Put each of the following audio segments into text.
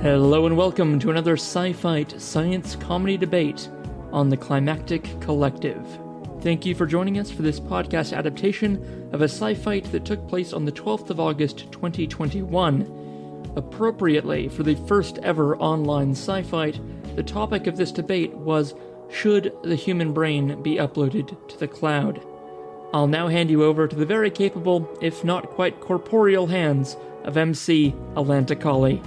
Hello and welcome to another Sci Fight science comedy debate on the Climactic Collective. Thank you for joining us for this podcast adaptation of a Sci Fight that took place on the 12th of August 2021. Appropriately, for the first ever online Sci Fight, the topic of this debate was, should the human brain be uploaded to the cloud? I'll now hand you over to the very capable, if not quite corporeal hands of MC Alanta Colley.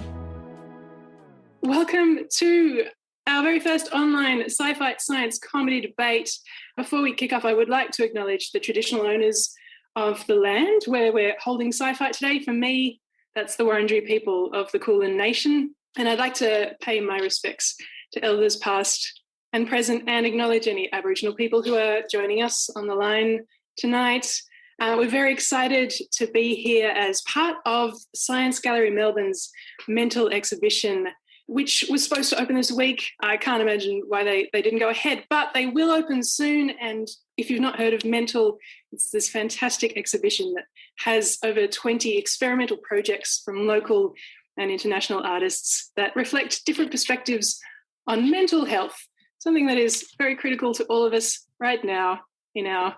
Welcome to our very first online Sci Fight science comedy debate. Before we kick off, I would like to acknowledge the traditional owners of the land where we're holding Sci Fight today. For me, that's the Wurundjeri people of the Kulin Nation. And I'd like to pay my respects to elders past and present and acknowledge any Aboriginal people who are joining us on the line tonight. We're very excited to be here as part of Science Gallery Melbourne's Mental exhibition, which was supposed to open this week. I can't imagine why they didn't go ahead, but they will open soon. And if you've not heard of Mental, it's this fantastic exhibition that has over 20 experimental projects from local and international artists that reflect different perspectives on mental health, something that is very critical to all of us right now in our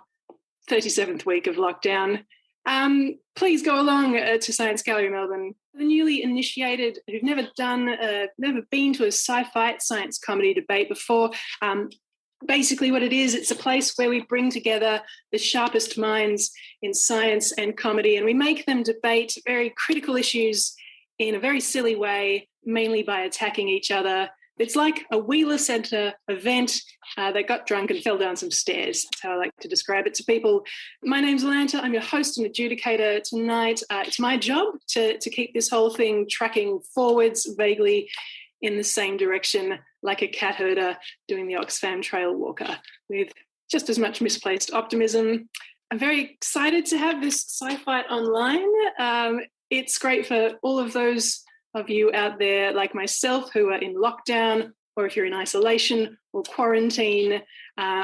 37th week of lockdown. Please go along to Science Gallery Melbourne. The newly initiated who've never been to a sci-fi science comedy debate before. Basically what it is, it's a place where we bring together the sharpest minds in science and comedy, and we make them debate very critical issues in a very silly way, mainly by attacking each other. It's like a Wheeler Centre event that got drunk and fell down some stairs. That's how I like to describe it to people. My name's Alanta. I'm your host and adjudicator tonight. It's my job to keep this whole thing tracking forwards vaguely in the same direction, like a cat herder doing the Oxfam Trail Walker, with just as much misplaced optimism. I'm very excited to have this Sci-Fi online. It's great for all of those of you out there like myself who are in lockdown, or if you're in isolation or quarantine,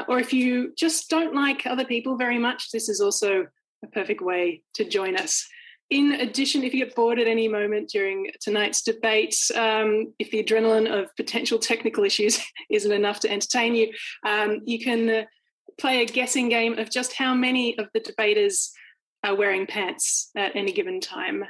or if you just don't like other people very much, this is also a perfect way to join us. In addition, if you get bored at any moment during tonight's debate, if the adrenaline of potential technical issues isn't enough to entertain you, you can play a guessing game of just how many of the debaters are wearing pants at any given time.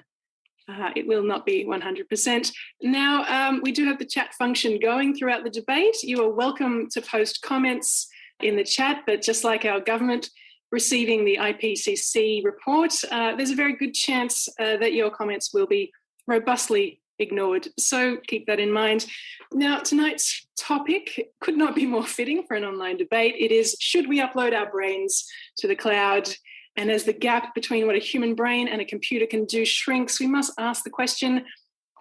It will not be 100%. Now, we do have the chat function going throughout the debate. You are welcome to post comments in the chat, but just like our government receiving the IPCC report, there's a very good chance that your comments will be robustly ignored. So keep that in mind. Now, tonight's topic could not be more fitting for an online debate. It is, should we upload our brains to the cloud? And as the gap between what a human brain and a computer can do shrinks, we must ask the question,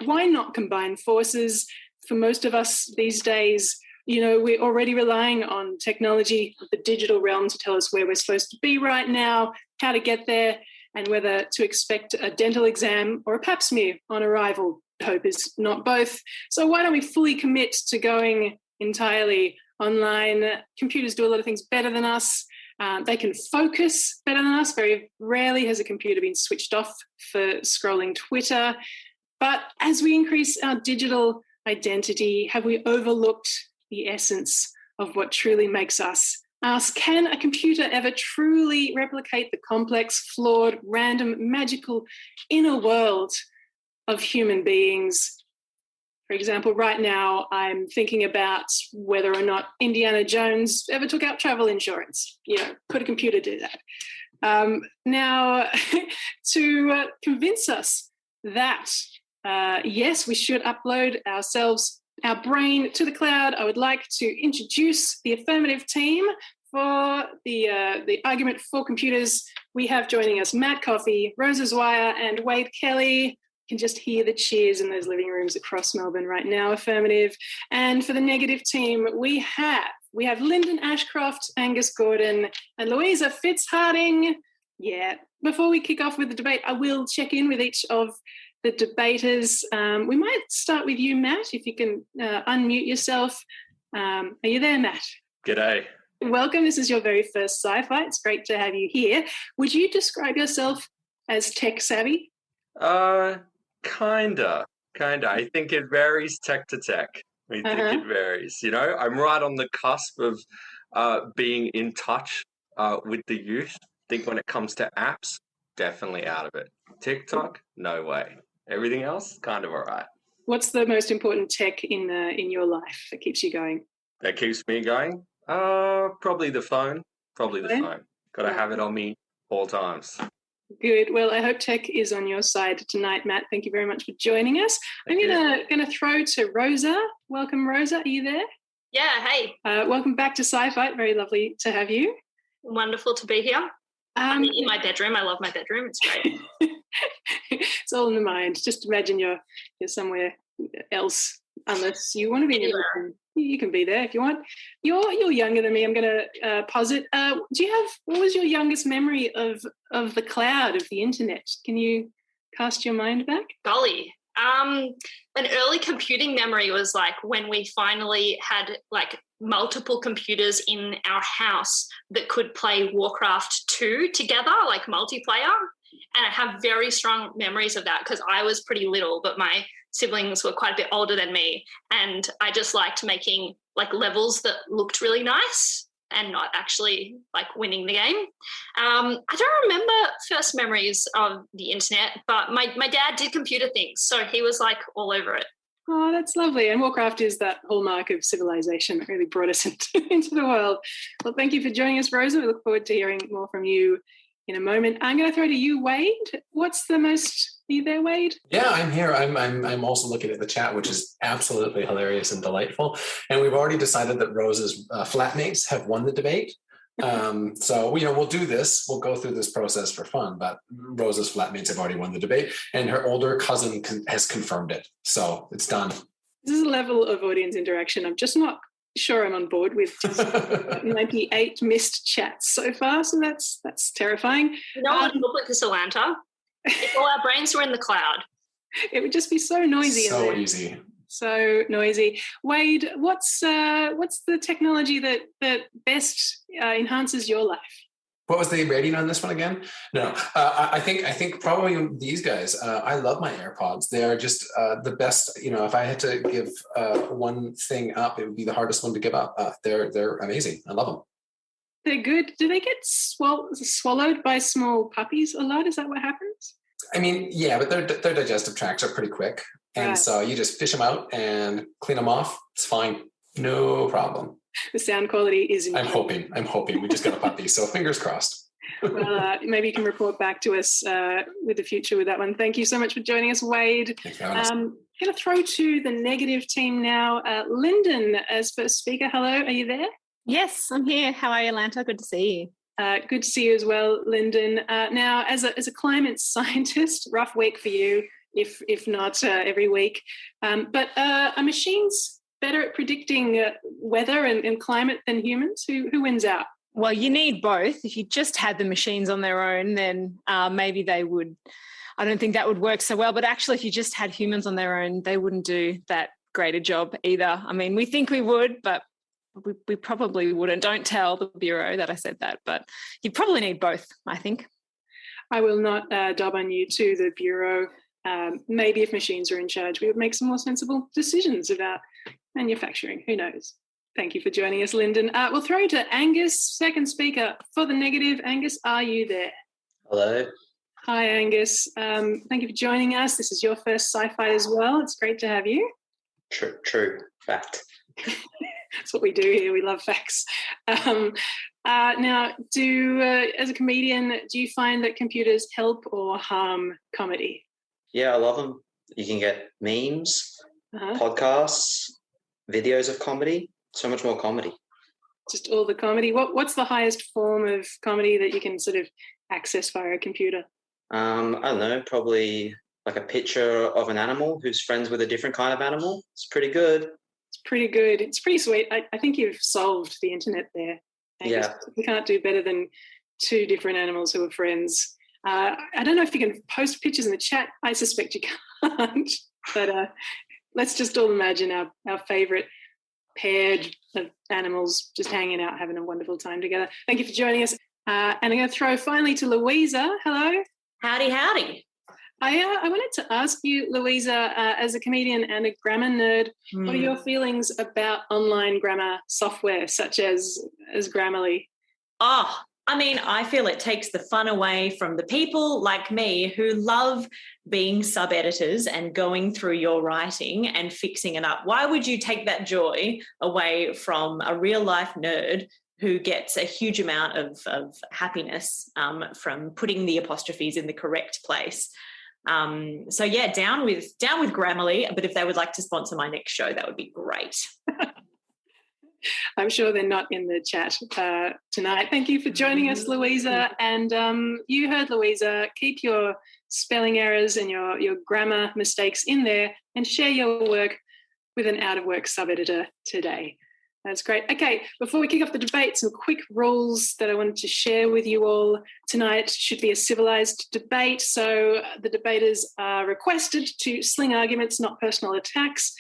why not combine forces? For most of us these days, we're already relying on technology, the digital realm, to tell us where we're supposed to be right now, how to get there, and whether to expect a dental exam or a pap smear on arrival. Hope is not both. So why don't we fully commit to going entirely online? Computers do a lot of things better than us. They can focus better than us. Very rarely has a computer been switched off for scrolling Twitter. But as we increase our digital identity, have we overlooked the essence of what truly makes us us? Can a computer ever truly replicate the complex, flawed, random, magical inner world of human beings? For example, right now, I'm thinking about whether or not Indiana Jones ever took out travel insurance. Could a computer do that? Now, to convince us that, yes, we should upload our brain to the cloud, I would like to introduce the affirmative team for the argument for computers. We have joining us Matt Coffey, Rosa Zwire, and Wade Kelly. You can just hear the cheers in those living rooms across Melbourne right now, affirmative. And for the negative team, we have Lyndon Ashcroft, Angus Gordon, and Louisa Fitzharding. Yeah, before we kick off with the debate, I will check in with each of the debaters. We might start with you, Matt, if you can unmute yourself. Are you there, Matt? G'day. Welcome. This is your very first Sci-Fi. It's great to have you here. Would you describe yourself as tech savvy? Kinda. I think it varies tech to tech. I think it varies. You know, I'm right on the cusp of being in touch with the youth. I think when it comes to apps, definitely out of it. TikTok, no way. Everything else, kind of all right. What's the most important tech in your life that keeps you going? That keeps me going? Probably the phone. Got to have it on me all times. Good. Well, I hope tech is on your side tonight, Matt. Thank you very much for joining us. I'm going to throw to Rosa. Welcome, Rosa. Are you there? Yeah, hey. Welcome back to Sci Fight. Very lovely to have you. Wonderful to be here. I'm in my bedroom. I love my bedroom. It's great. It's all in the mind. Just imagine you're somewhere else, unless you want to be in your bedroom. You can be there if you want. You're younger than me. I'm going to posit. What was your youngest memory of the cloud, of the internet? Can you cast your mind back? Golly. An early computing memory was like when we finally had like multiple computers in our house that could play Warcraft 2 together, like multiplayer. And I have very strong memories of that because I was pretty little, but my siblings were quite a bit older than me. And I just liked making like levels that looked really nice and not actually like winning the game. I don't remember first memories of the internet, but my dad did computer things. So he was like all over it. Oh, that's lovely. And Warcraft is that hallmark of civilization that really brought us into the world. Well, thank you for joining us, Rosa. We look forward to hearing more from you in a moment. I'm going to throw to you, Wade. Are you there, Wade? Yeah, I'm here. I'm also looking at the chat, which is absolutely hilarious and delightful. And we've already decided that Rosa's flatmates have won the debate. So we'll do this. We'll go through this process for fun. But Rosa's flatmates have already won the debate, and her older cousin has confirmed it. So it's done. This is a level of audience interaction I'm just not sure I'm on board with. 98 missed chats so far, so that's terrifying. No one look like this, Atlanta. If all our brains were in the cloud, it would just be so noisy. So easy. So noisy. Wade, what's the technology that best enhances your life? What was the rating on this one again? No, I think probably these guys. I love my AirPods. They are just the best. If I had to give one thing up, it would be the hardest one to give up. They're amazing. I love them. They're good. Do they get swallowed by small puppies a lot? Is that what happens? I mean, yeah, but their digestive tracts are pretty quick. And so you just fish them out and clean them off. It's fine. No problem. The sound quality is improving. I'm hoping. We just got a puppy, so fingers crossed. Well, maybe you can report back to us with the future with that one. Thank you so much for joining us, Wade. I'm going to throw to the negative team now. Lyndon, as first speaker. Hello, are you there? Yes, I'm here. How are you, Atlanta? Good to see you. Good to see you as well, Lyndon. Now, as a climate scientist, rough week for you, if not every week. But are machines better at predicting weather and climate than humans? Who wins out? Well, you need both. If you just had the machines on their own, then maybe they would. I don't think that would work so well. But actually, if you just had humans on their own, they wouldn't do that great a job either. I mean, we think we would, but we probably wouldn't. Don't tell the Bureau that I said that, but you probably need both, I think. I will not dob on you to the Bureau. Maybe if machines were in charge, we would make some more sensible decisions about manufacturing. Who knows? Thank you for joining us, Lyndon. We'll throw to Angus, second speaker for the negative. Angus, are you there? Hello. Hi, Angus. Thank you for joining us. This is your first Sci-Fi as well. It's great to have you. True. Fact. That's what we do here. We love facts. Now, as a comedian, do you find that computers help or harm comedy? Yeah, I love them. You can get memes, podcasts, videos of comedy, so much more comedy. Just all the comedy. What's the highest form of comedy that you can sort of access via a computer? I don't know, probably like a picture of an animal who's friends with a different kind of animal. It's pretty good. It's pretty good. It's pretty sweet. I think you've solved the internet there. Yeah. You can't do better than two different animals who are friends. I don't know if you can post pictures in the chat. I suspect you can't. But let's just all imagine our favourite paired of animals just hanging out, having a wonderful time together. Thank you for joining us. And I'm going to throw finally to Louisa. Hello. Howdy. I wanted to ask you, Louisa, as a comedian and a grammar nerd, what are your feelings about online grammar software such as Grammarly? Oh, I mean, I feel it takes the fun away from the people like me who love being sub-editors and going through your writing and fixing it up. Why would you take that joy away from a real-life nerd who gets a huge amount of happiness from putting the apostrophes in the correct place? So yeah, down with Grammarly, but if they would like to sponsor my next show, that would be great. I'm sure they're not in the chat tonight. Thank you for joining us, Louisa. And you heard Louisa. Keep your spelling errors and your grammar mistakes in there and share your work with an out-of-work sub-editor today. That's great. Okay, before we kick off the debate, some quick rules that I wanted to share with you all. Tonight should be a civilised debate, so the debaters are requested to sling arguments, not personal attacks.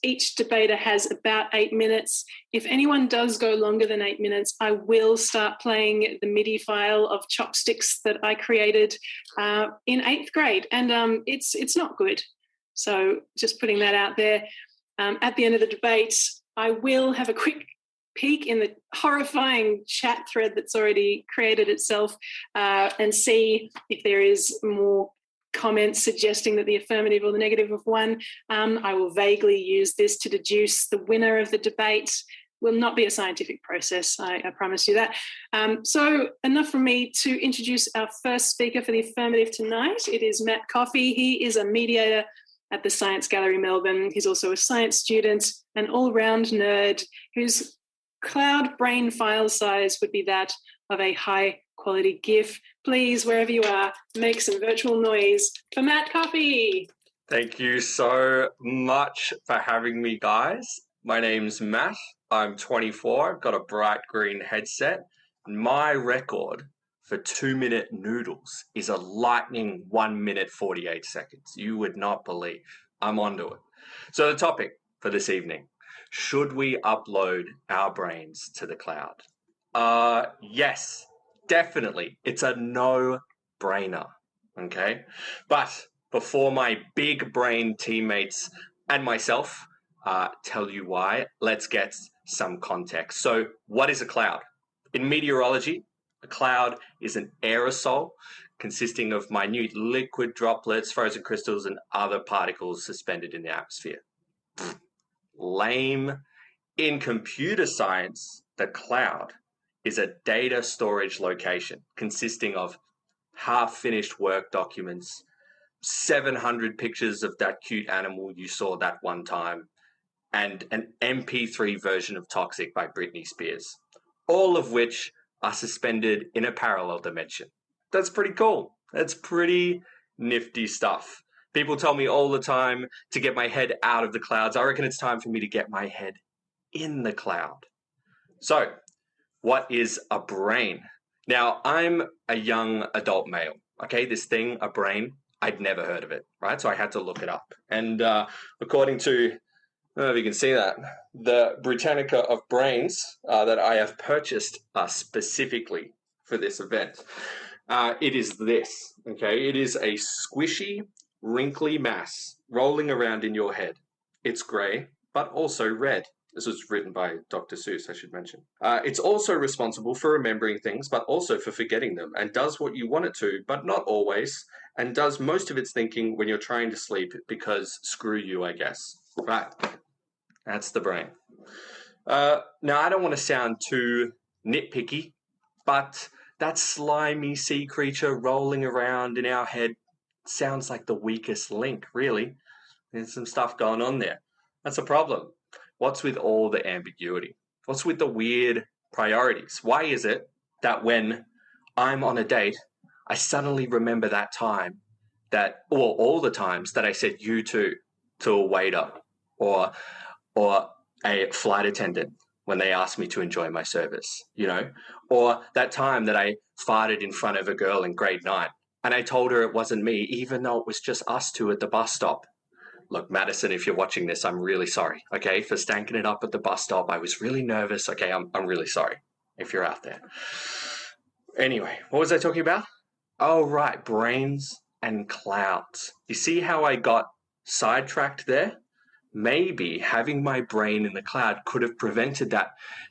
Each debater has about 8 minutes. If anyone does go longer than 8 minutes, I will start playing the MIDI file of chopsticks that I created in 8th grade, and it's not good. So just putting that out there. At the end of the debate, I will have a quick peek in the horrifying chat thread that's already created itself and see if there is more comments suggesting that the affirmative or the negative of one. I will vaguely use this to deduce the winner of the debate. Will not be a scientific process, I promise you that. So enough from me to introduce our first speaker for the affirmative tonight. It is Matt Coffey. He is a mediator at the Science Gallery Melbourne. He's also a science student, an all-round nerd whose cloud brain file size would be that of a high-quality GIF. Please, wherever you are, make some virtual noise for Matt Coffey. Thank you so much for having me, guys. My name's Matt. I'm 24. I've got a bright green headset. My record for 2-minute noodles is a lightning 1 minute 48 seconds. You would not believe. I'm onto it. So the topic for this evening, should we upload our brains to the cloud? Yes, definitely. It's a no-brainer, okay? But before my big brain teammates and myself tell you why, let's get some context. So what is a cloud? In meteorology, a cloud is an aerosol consisting of minute liquid droplets, frozen crystals, and other particles suspended in the atmosphere. Lame. In computer science, the cloud is a data storage location consisting of half-finished work documents, 700 pictures of that cute animal you saw that one time, and an MP3 version of Toxic by Britney Spears, all of which are suspended in a parallel dimension. That's pretty cool. That's pretty nifty stuff. People tell me all the time to get my head out of the clouds. I reckon it's time for me to get my head in the cloud. So, what is a brain? Now, I'm a young adult male. Okay, this thing, a brain, I'd never heard of it, right? So I had to look it up. And according to, I don't know if you can see that, the Britannica of brains that I have purchased specifically for this event, it is this, okay? It is a squishy, wrinkly mass rolling around in your head. It's grey, but also red. This was written by Dr. Seuss, I should mention. It's also responsible for remembering things, but also for forgetting them, and does what you want it to, but not always, and does most of its thinking when you're trying to sleep because screw you, I guess. Right. That's the brain. Now, I don't want to sound too nitpicky, but that slimy sea creature rolling around in our head sounds like the weakest link, really. There's some stuff going on there. That's a problem. What's with all the ambiguity? What's with the weird priorities? Why is it that when I'm on a date, I suddenly remember that time that, or all the times that I said you to a waiter or a flight attendant when they asked me to enjoy my service, you know, or that time that I farted in front of a girl in grade 9 and I told her it wasn't me, even though it was just us two at the bus stop. Look, Madison, if you're watching this, I'm really sorry, okay, for stanking it up at the bus stop. I was really nervous. Okay, I'm really sorry if you're out there. Anyway, what was I talking about? Oh, right, brains and clouds. You see how I got sidetracked there? Maybe having my brain in the cloud could have prevented that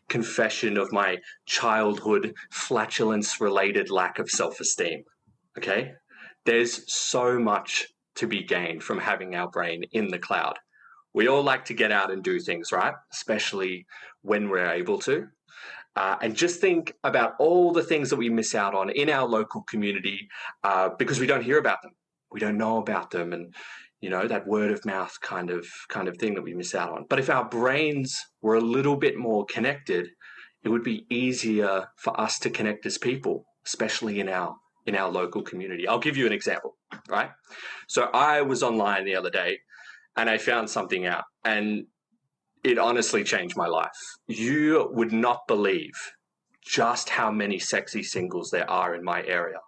confession of my childhood flatulence-related lack of self-esteem, okay? There's so much to be gained from having our brain in the cloud. We all like to get out and do things, right? Especially when we're able to. And just think about all the things that we miss out on in our local community because we don't hear about them. We don't know about them. And, you know, that word of mouth kind of thing that we miss out on. But if our brains were a little bit more connected, it would be easier for us to connect as people, especially in our local community. I'll give you an example, right? So I was online the other day and I found something out, and it honestly changed my life. You would not believe just how many sexy singles there are in my area.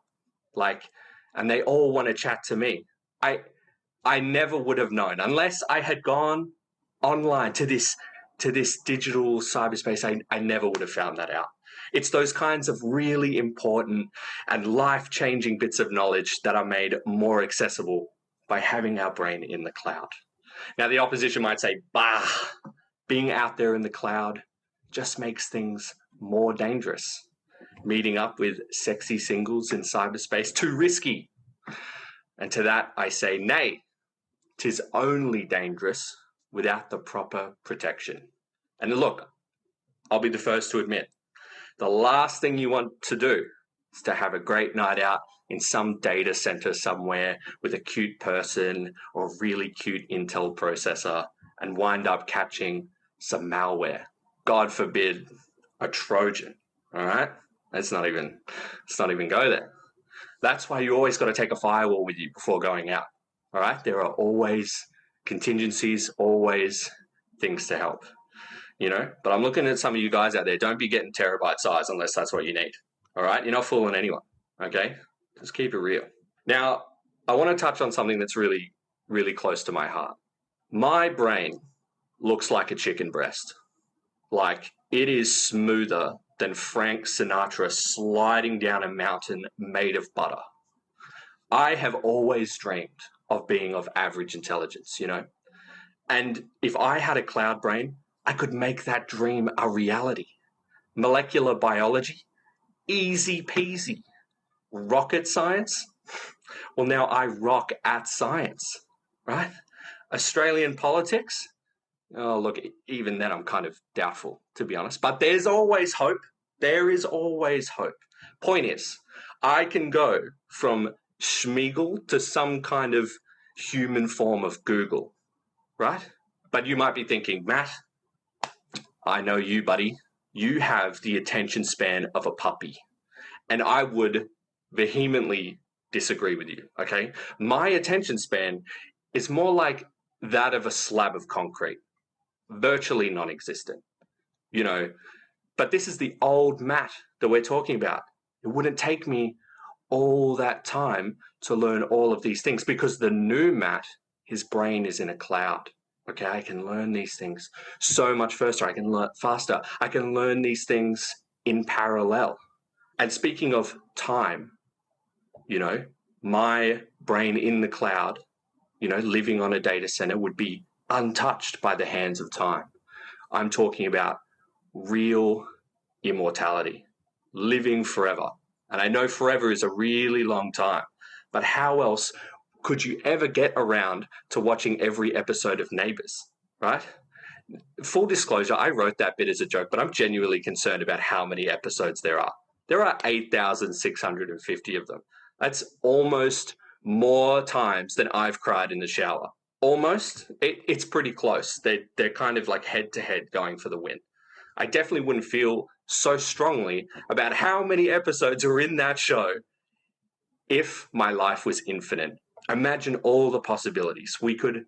And they all want to chat to me. I never would have known unless I had gone online to this digital cyberspace. I never would have found that out. It's those kinds of really important and life-changing bits of knowledge that are made more accessible by having our brain in the cloud. Now, the opposition might say, bah, being out there in the cloud just makes things more dangerous. Meeting up with sexy singles in cyberspace, too risky. And to that, I say, nay, 'tis only dangerous without the proper protection. And look, I'll be the first to admit, the last thing you want to do is to have a great night out in some data center somewhere with a cute person or a really cute Intel processor and wind up catching some malware. God forbid, a Trojan, all right? Let's not even go there. That's why you always got to take a firewall with you before going out, all right? There are always contingencies, always things to help, you know? But I'm looking at some of you guys out there. Don't be getting terabyte size unless that's what you need, all right? You're not fooling anyone, okay? Just keep it real. Now, I want to touch on something that's really, really close to my heart. My brain looks like a chicken breast. Like, it is smoother than Frank Sinatra sliding down a mountain made of butter. I have always dreamed of being of average intelligence, you know? And if I had a cloud brain, I could make that dream a reality. Molecular biology, easy peasy. Rocket science? Well, now I rock at science, right? Australian politics? Oh, look, even then I'm kind of doubtful, to be honest. But there's always hope. There is always hope. Point is, I can go from Schmeagol to some kind of human form of Google, right? But you might be thinking, Matt, I know you, buddy. You have the attention span of a puppy. And I would vehemently disagree with you, okay? My attention span is more like that of a slab of concrete, virtually non-existent, you know? But this is the old Matt that we're talking about. It wouldn't take me all that time to learn all of these things because the new Matt, his brain is in a cloud, okay? I can learn these things so much faster. I can learn faster. I can learn these things in parallel. And speaking of time, you know, my brain in the cloud, you know, living on a data center would be untouched by the hands of time. I'm talking about real immortality, living forever. And I know forever is a really long time, but how else could you ever get around to watching every episode of Neighbours, right? Full disclosure, I wrote that bit as a joke, but I'm genuinely concerned about how many episodes there are. There are 8,650 of them. That's almost more times than I've cried in the shower. Almost. It's pretty close. They're kind of like head-to-head going for the win. I definitely wouldn't feel so strongly about how many episodes are in that show if my life was infinite. Imagine all the possibilities. We could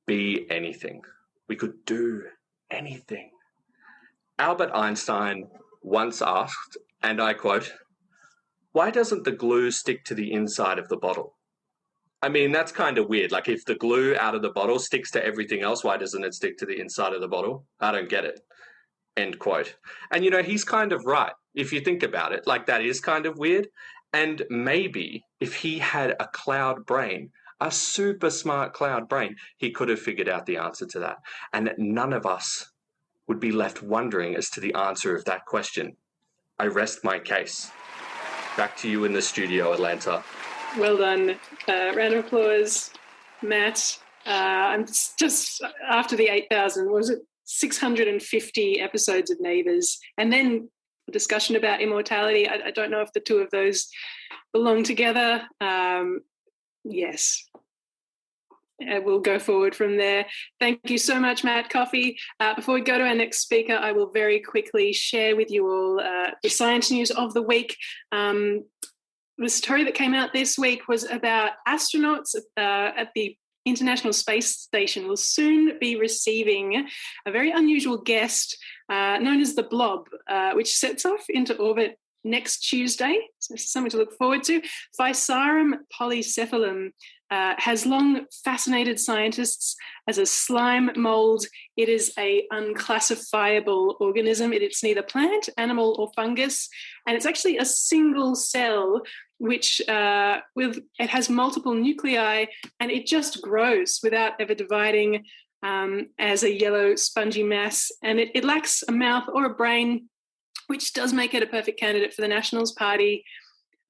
be anything. We could do anything. Albert Einstein once asked, and I quote, "Why doesn't the glue stick to the inside of the bottle?" I mean, that's kind of weird. Like, if the glue out of the bottle sticks to everything else, why doesn't it stick to the inside of the bottle? I don't get it. End quote. And, you know, he's kind of right. If you think about it, like, that is kind of weird. And maybe if he had a cloud brain, a super smart cloud brain, he could have figured out the answer to that. And none of us would be left wondering as to the answer of that question. I rest my case. Back to you in the studio, Atlanta. Well done. Round of applause, Matt. I'm just after the 8,000, was it 650 episodes of Neighbours? And then a discussion about immortality. I don't know if the two of those belong together. Yes. We'll go forward from there. Thank you so much, Matt Coffey. Before we go to our next speaker, I will very quickly share with you all the science news of the week. The story that came out this week was about astronauts at the International Space Station will soon be receiving a very unusual guest known as the Blob, which sets off into orbit next Tuesday. So something to look forward to. Physarum polycephalum has long fascinated scientists as a slime mold. It is an unclassifiable organism. It's neither plant, animal, or fungus, and it's actually a single cell which it has multiple nuclei, and it just grows without ever dividing as a yellow spongy mass. And it lacks a mouth or a brain, which does make it a perfect candidate for the Nationals Party.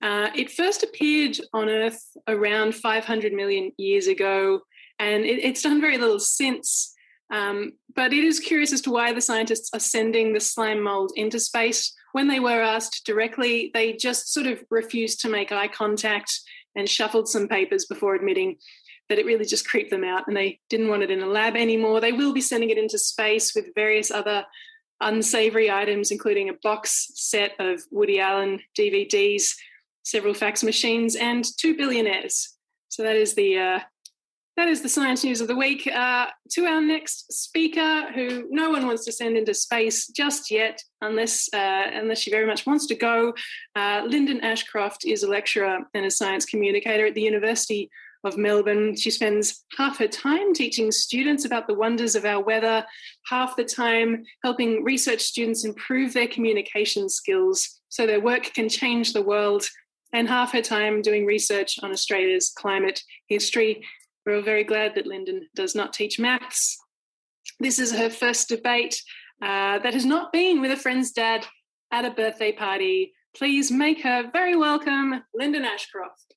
It first appeared on Earth around 500 million years ago, and it's done very little since. But it is curious as to why the scientists are sending the slime mold into space. When they were asked directly, they just sort of refused to make eye contact and shuffled some papers before admitting that it really just creeped them out and they didn't want it in a lab anymore. They will be sending it into space with various other unsavory items, including a box set of Woody Allen DVDs, several fax machines, and 2 billionaires. So that is the science news of the week. To our next speaker, who no one wants to send into space just yet, unless she very much wants to go. Lyndon Ashcroft is a lecturer and a science communicator at the University of Melbourne. She spends half her time teaching students about the wonders of our weather, half the time helping research students improve their communication skills so their work can change the world, and half her time doing research on Australia's climate history. We're all very glad that Lyndon does not teach maths. This is her first debate that has not been with a friend's dad at a birthday party. Please make her very welcome, Lyndon Ashcroft.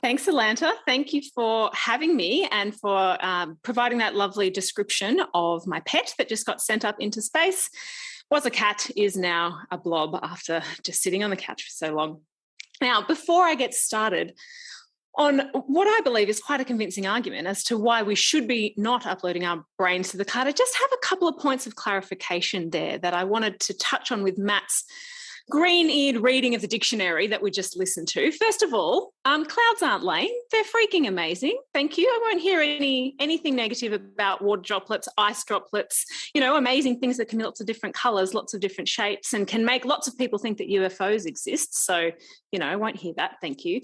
Thanks, Atlanta. Thank you for having me and for providing that lovely description of my pet that just got sent up into space. Was a cat, is now a blob after just sitting on the couch for so long. Now, before I get started on what I believe is quite a convincing argument as to why we should be not uploading our brains to the cloud, I just have a couple of points of clarification there that I wanted to touch on with Matt's green-eared reading of the dictionary that we just listened to. First of all, clouds aren't lame. They're freaking amazing. Thank you. I won't hear anything negative about water droplets, ice droplets, amazing things that can be lots of different colours, lots of different shapes, and can make lots of people think that UFOs exist. So, I won't hear that. Thank you.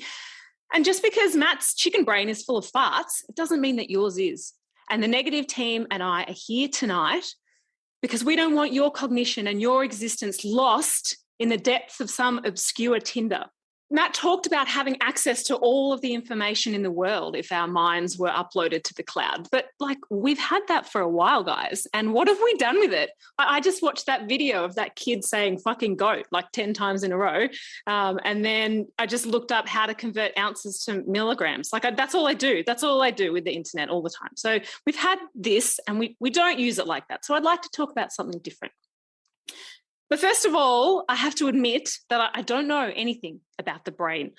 And just because Matt's chicken brain is full of farts, it doesn't mean that yours is. And the negative team and I are here tonight because we don't want your cognition and your existence lost in the depths of some obscure Tinder. Matt talked about having access to all of the information in the world if our minds were uploaded to the cloud. But we've had that for a while, guys. And what have we done with it? I just watched that video of that kid saying fucking goat 10 times in a row. And then I just looked up how to convert ounces to milligrams. That's all I do. That's all I do with the internet all the time. So we've had this and we don't use it like that. So I'd like to talk about something different. But first of all, I have to admit that I don't know anything about the brain.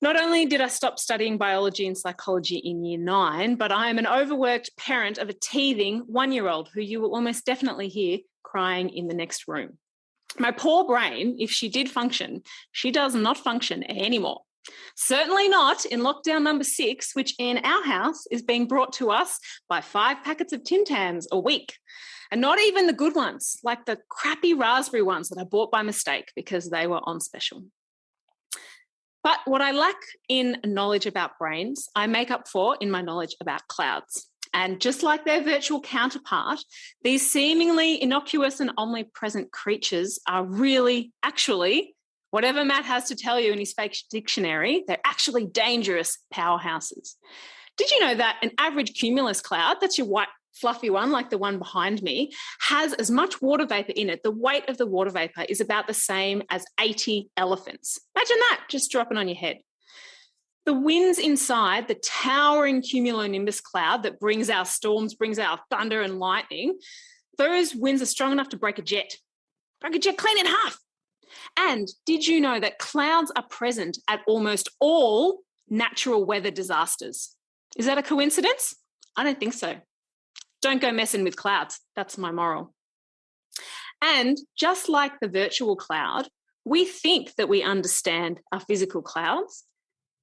Not only did I stop studying biology and psychology in year 9, but I am an overworked parent of a teething 1-year-old who you will almost definitely hear crying in the next room. My poor brain, if she did function, she does not function anymore. Certainly not in lockdown number 6, which in our house is being brought to us by 5 packets of Tim Tams a week. And not even the good ones, like the crappy raspberry ones that I bought by mistake because they were on special. But what I lack in knowledge about brains, I make up for in my knowledge about clouds. And just like their virtual counterpart, these seemingly innocuous and omnipresent creatures are really, actually, Whatever Matt has to tell you in his fake dictionary, they're actually dangerous powerhouses. Did you know that an average cumulus cloud, that's your white fluffy one like the one behind me, has as much water vapor in it? The weight of the water vapor is about the same as 80 elephants. Imagine that, just dropping on your head. The winds inside the towering cumulonimbus cloud that brings our storms, brings our thunder and lightning, those winds are strong enough to break a jet clean in half. And did you know that clouds are present at almost all natural weather disasters? Is that a coincidence? I don't think so. Don't go messing with clouds. That's my moral. And just like the virtual cloud, we think that we understand our physical clouds,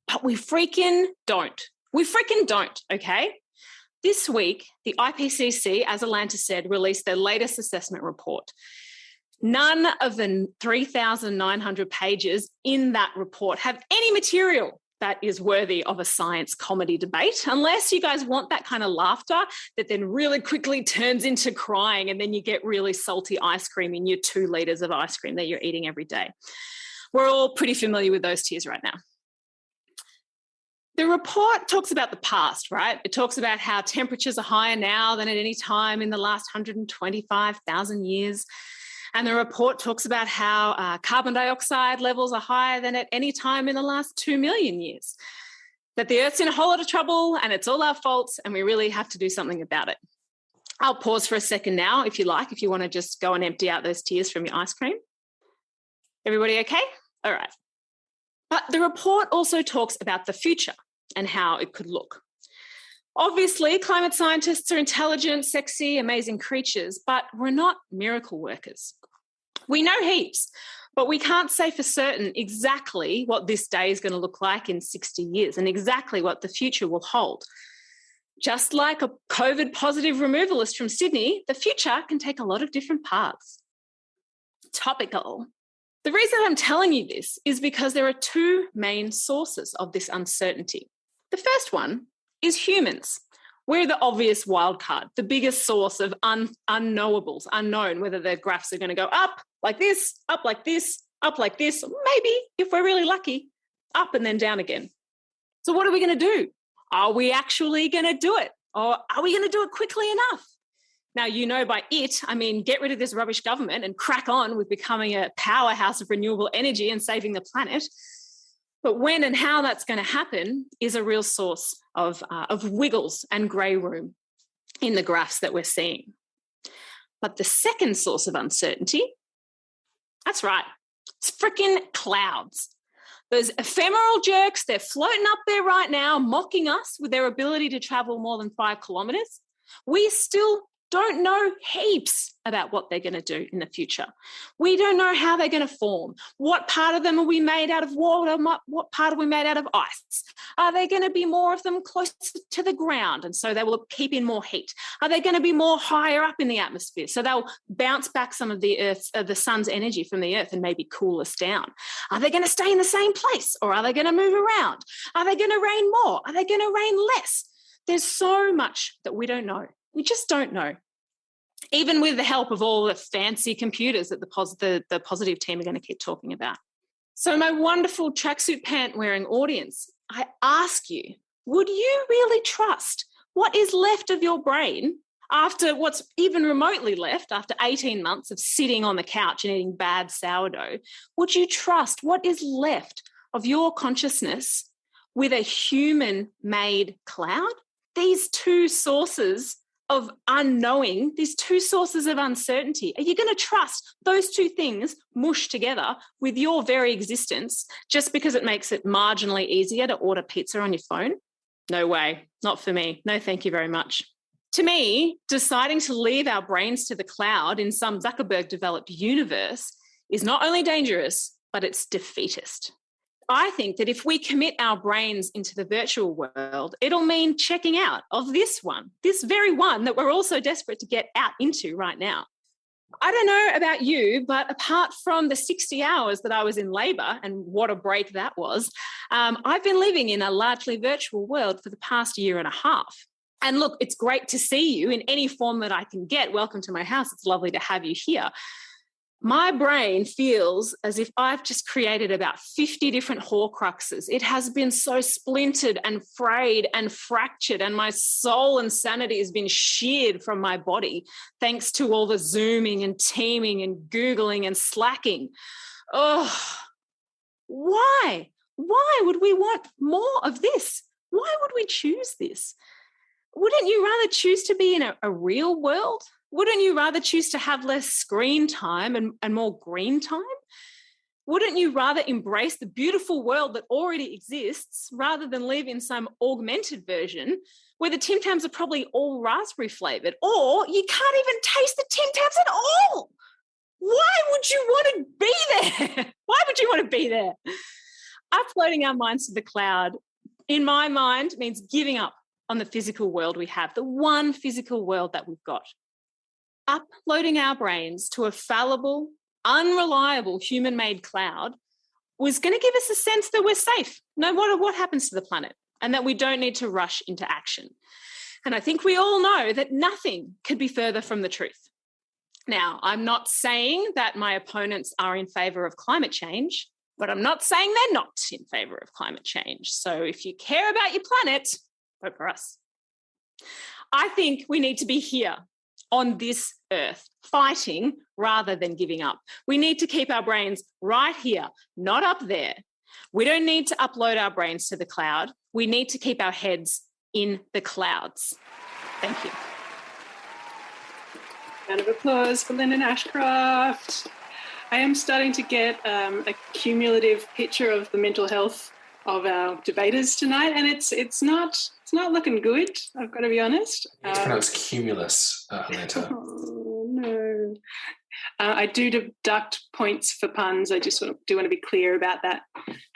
but we freaking don't. Okay? This week, the IPCC, as Alanta said, released their latest assessment report. None of the 3,900 pages in that report have any material that is worthy of a science comedy debate, unless you guys want that kind of laughter that then really quickly turns into crying and then you get really salty ice cream in your 2 liters of ice cream that you're eating every day. We're all pretty familiar with those tears right now. The report talks about the past, right? It talks about how temperatures are higher now than at any time in the last 125,000 years. And the report talks about how carbon dioxide levels are higher than at any time in the last 2 million years. That the Earth's in a whole lot of trouble and it's all our fault and we really have to do something about it. I'll pause for a second now, if you like, if you want to just go and empty out those tears from your ice cream. Everybody okay? All right. But the report also talks about the future and how it could look. Obviously, climate scientists are intelligent, sexy, amazing creatures, but we're not miracle workers. We know heaps, but we can't say for certain exactly what this day is going to look like in 60 years and exactly what the future will hold. Just like a COVID positive removalist from Sydney, the future can take a lot of different paths. Topical. The reason I'm telling you this is because there are 2 main sources of this uncertainty. The first one is humans. We're the obvious wild card, the biggest source of unknowables, unknown, whether the graphs are going to go up like this, up like this, up like this, or maybe, if we're really lucky, up and then down again. So what are we going to do? Are we actually going to do it? Or are we going to do it quickly enough? Now, you know by it, I mean, get rid of this rubbish government and crack on with becoming a powerhouse of renewable energy and saving the planet. But when and how that's going to happen is a real source of wiggles and grey room in the graphs that we're seeing. But the second source of uncertainty, that's right, it's freaking clouds. Those ephemeral jerks, they're floating up there right now, mocking us with their ability to travel more than 5 kilometres. We still don't know heaps about what they're going to do in the future. We don't know how they're going to form. What part of them are we made out of water? What part are we made out of ice? Are there going to be more of them closer to the ground and so they will keep in more heat? Are they going to be more higher up in the atmosphere so they'll bounce back some of the sun's energy from the earth and maybe cool us down? Are they going to stay in the same place or are they going to move around? Are they going to rain more? Are they going to rain less? There's so much that we don't know. We just don't know. Even with the help of all the fancy computers that the positive team are going to keep talking about. So my wonderful tracksuit pant wearing audience, I ask you, would you really trust what is left of your brain after what's even remotely left after 18 months of sitting on the couch and eating bad sourdough? Would you trust what is left of your consciousness with a human-made cloud? These 2 sources of unknowing, these 2 sources of uncertainty, are you going to trust those 2 things mushed together with your very existence just because it makes it marginally easier to order pizza on your phone? No way. Not for me. No, thank you very much. To me, deciding to leave our brains to the cloud in some Zuckerberg-developed universe is not only dangerous, but it's defeatist. I think that if we commit our brains into the virtual world, it'll mean checking out of this very one that we're all so desperate to get out into right now. I don't know about you, but apart from the 60 hours that I was in labour, and what a break that was, I've been living in a largely virtual world for the past 1.5 years. And look, it's great to see you in any form that I can get. Welcome to my house. It's lovely to have you here. My brain feels as if I've just created about 50 different Horcruxes. It has been so splintered and frayed and fractured, and my soul and sanity has been sheared from my body thanks to all the Zooming and teaming and Googling and slacking. Oh, why? Why would we want more of this? Why would we choose this? Wouldn't you rather choose to be in a real world? Wouldn't you rather choose to have less screen time and more green time? Wouldn't you rather embrace the beautiful world that already exists rather than live in some augmented version where the Tim Tams are probably all raspberry flavoured, or you can't even taste the Tim Tams at all? Why would you want to be there? Why would you want to be there? Uploading our minds to the cloud, in my mind, means giving up on the physical world we have, the one physical world that we've got. Uploading our brains to a fallible, unreliable human-made cloud was going to give us a sense that we're safe, no matter what happens to the planet, and that we don't need to rush into action. And I think we all know that nothing could be further from the truth. Now, I'm not saying that my opponents are in favour of climate change, but I'm not saying they're not in favour of climate change. So if you care about your planet, vote for us. I think we need to be here on this earth, fighting rather than giving up. We need to keep our brains right here, not up there. We don't need to upload our brains to the cloud. We need to keep our heads in the clouds. Thank you. Round of applause for Lyndon Ashcroft. I am starting to get a cumulative picture of the mental health of our debaters tonight, and it's not looking good, I've got to be honest. It's pronounced cumulus, Atlanta. Oh, no. I do deduct points for puns. I just do want to be clear about that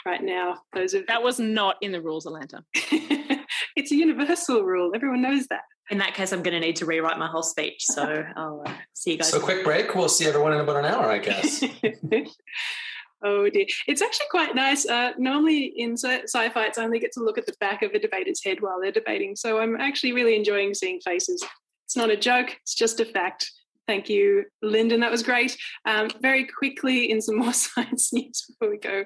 right now. That was not in the rules, Atlanta. It's a universal rule. Everyone knows that. In that case, I'm going to need to rewrite my whole speech. So I'll see you guys. So quick break. We'll see everyone in about an hour, I guess. Oh dear. It's actually quite nice. Normally in Sci Fights, I only get to look at the back of a debater's head while they're debating. So I'm actually really enjoying seeing faces. It's not a joke. It's just a fact. Thank you, Lyndon. That was great. Very quickly, in some more science news before we go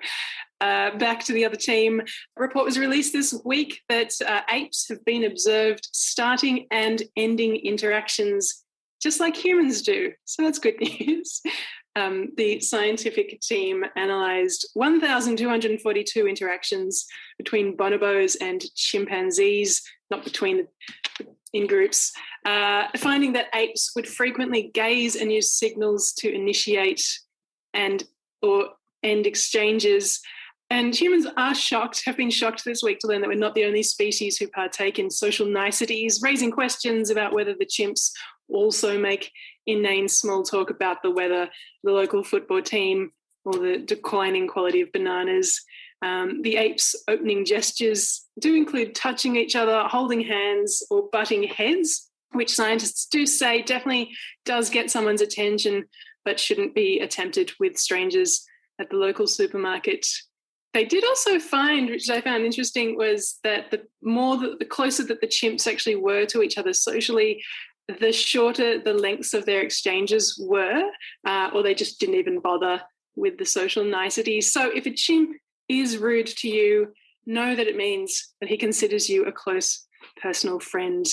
back to the other team. A report was released this week that apes have been observed starting and ending interactions just like humans do. So that's good news. The scientific team analysed 1,242 interactions between bonobos and chimpanzees, not between in groups, finding that apes would frequently gaze and use signals to initiate and or end exchanges. And humans have been shocked this week to learn that we're not the only species who partake in social niceties, raising questions about whether the chimps also make inane small talk about the weather, the local football team, or the declining quality of bananas. The apes' opening gestures do include touching each other, holding hands, or butting heads, which scientists do say definitely does get someone's attention, but shouldn't be attempted with strangers at the local supermarket. They did also find, which I found interesting, was that the closer that the chimps actually were to each other socially, the shorter the lengths of their exchanges were, or they just didn't even bother with the social niceties. So if a chimp is rude to you, know that it means that he considers you a close personal friend.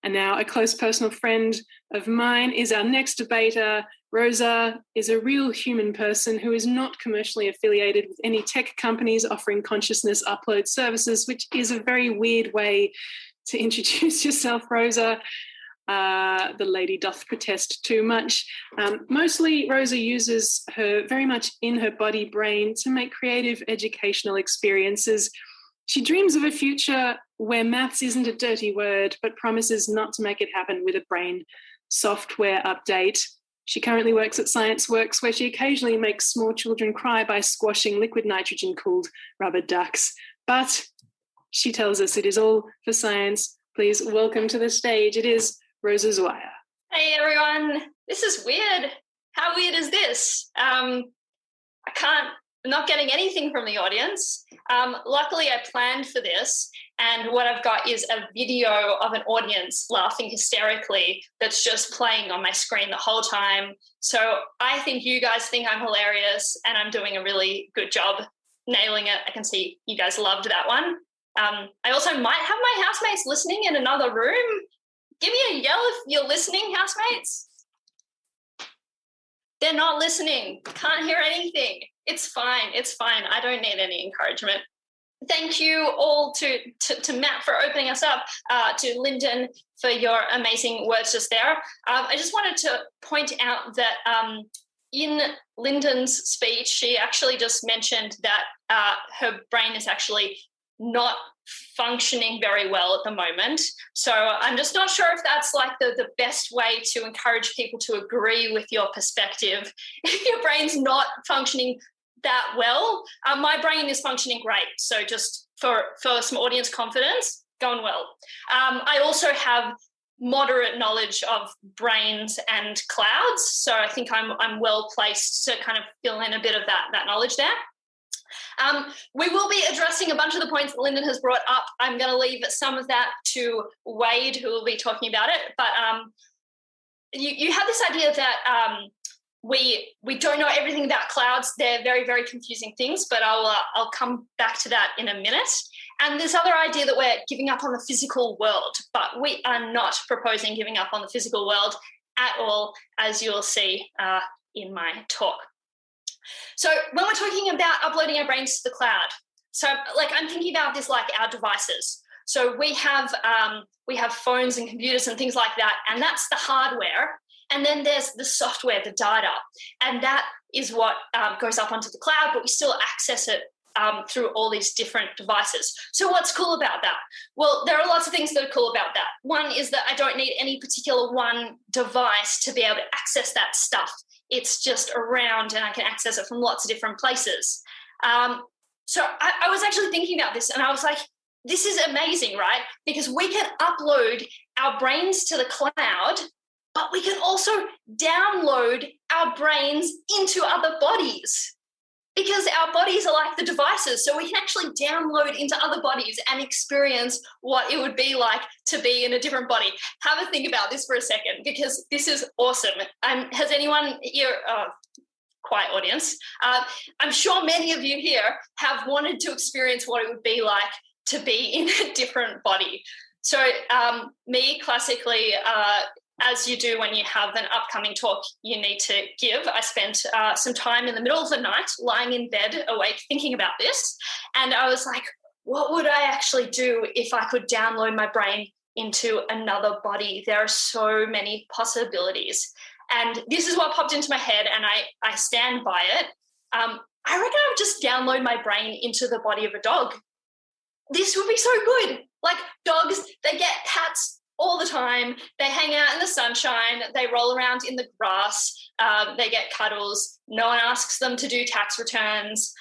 And now a close personal friend of mine is our next debater. Rosa is a real human person who is not commercially affiliated with any tech companies offering consciousness upload services, which is a very weird way to introduce yourself, Rosa. The lady doth protest too much. Mostly, Rosa uses her very much in her body brain to make creative educational experiences. She dreams of a future where maths isn't a dirty word, but promises not to make it happen with a brain software update. She currently works at Science Works, where she occasionally makes small children cry by squashing liquid nitrogen-cooled rubber ducks. But she tells us it is all for science. Please welcome to the stage. It is Rosa Zweier. Hey everyone, this is weird. How weird is this? I can't not getting anything from the audience. Luckily, I planned for this, and what I've got is a video of an audience laughing hysterically that's just playing on my screen the whole time. So I think you guys think I'm hilarious, and I'm doing a really good job nailing it. I can see you guys loved that one. I also might have my housemates listening in another room. Give me a yell if you're listening, housemates. They're not listening. Can't hear anything. It's fine. It's fine. I don't need any encouragement. Thank you all to Matt for opening us up, to Lyndon for your amazing words just there. I just wanted to point out that in Lyndon's speech, she actually just mentioned that her brain is actually not functioning very well at the moment. So I'm just not sure if that's like the best way to encourage people to agree with your perspective. If your brain's not functioning that well, my brain is functioning great. So just for some audience confidence, going well. I also have moderate knowledge of brains and clouds. So I think I'm well placed to kind of fill in a bit of that knowledge there. We will be addressing a bunch of the points that Lyndon has brought up. I'm going to leave some of that to Wade, who will be talking about it. But you have this idea that we don't know everything about clouds. They're very, very confusing things, but I'll come back to that in a minute. And this other idea that we're giving up on the physical world, but we are not proposing giving up on the physical world at all, as you'll see in my talk. So when we're talking about uploading our brains to the cloud, so like I'm thinking about this like our devices. So we have phones and computers and things like that, and that's the hardware. And then there's the software, the data, and that is what goes up onto the cloud, but we still access it through all these different devices. So what's cool about that? Well, there are lots of things that are cool about that. One is that I don't need any particular one device to be able to access that stuff. It's just around and I can access it from lots of different places. So I was actually thinking about this and I was like, this is amazing, right? Because we can upload our brains to the cloud, but we can also download our brains into other bodies because our bodies are like the devices. So we can actually download into other bodies and experience what it would be like to be in a different body. Have a think about this for a second because this is awesome. Has anyone here, quiet audience, I'm sure many of you here have wanted to experience what it would be like to be in a different body. So me, classically, as you do when you have an upcoming talk you need to give, I spent some time in the middle of the night lying in bed awake thinking about this. And I was like, what would I actually do if I could download my brain into another body? There are so many possibilities. And this is what popped into my head and I stand by it. I reckon I would just download my brain into the body of a dog. This would be so good. Like dogs, they get pats all the time. They hang out in the sunshine. They roll around in the grass. They get cuddles. No one asks them to do tax returns.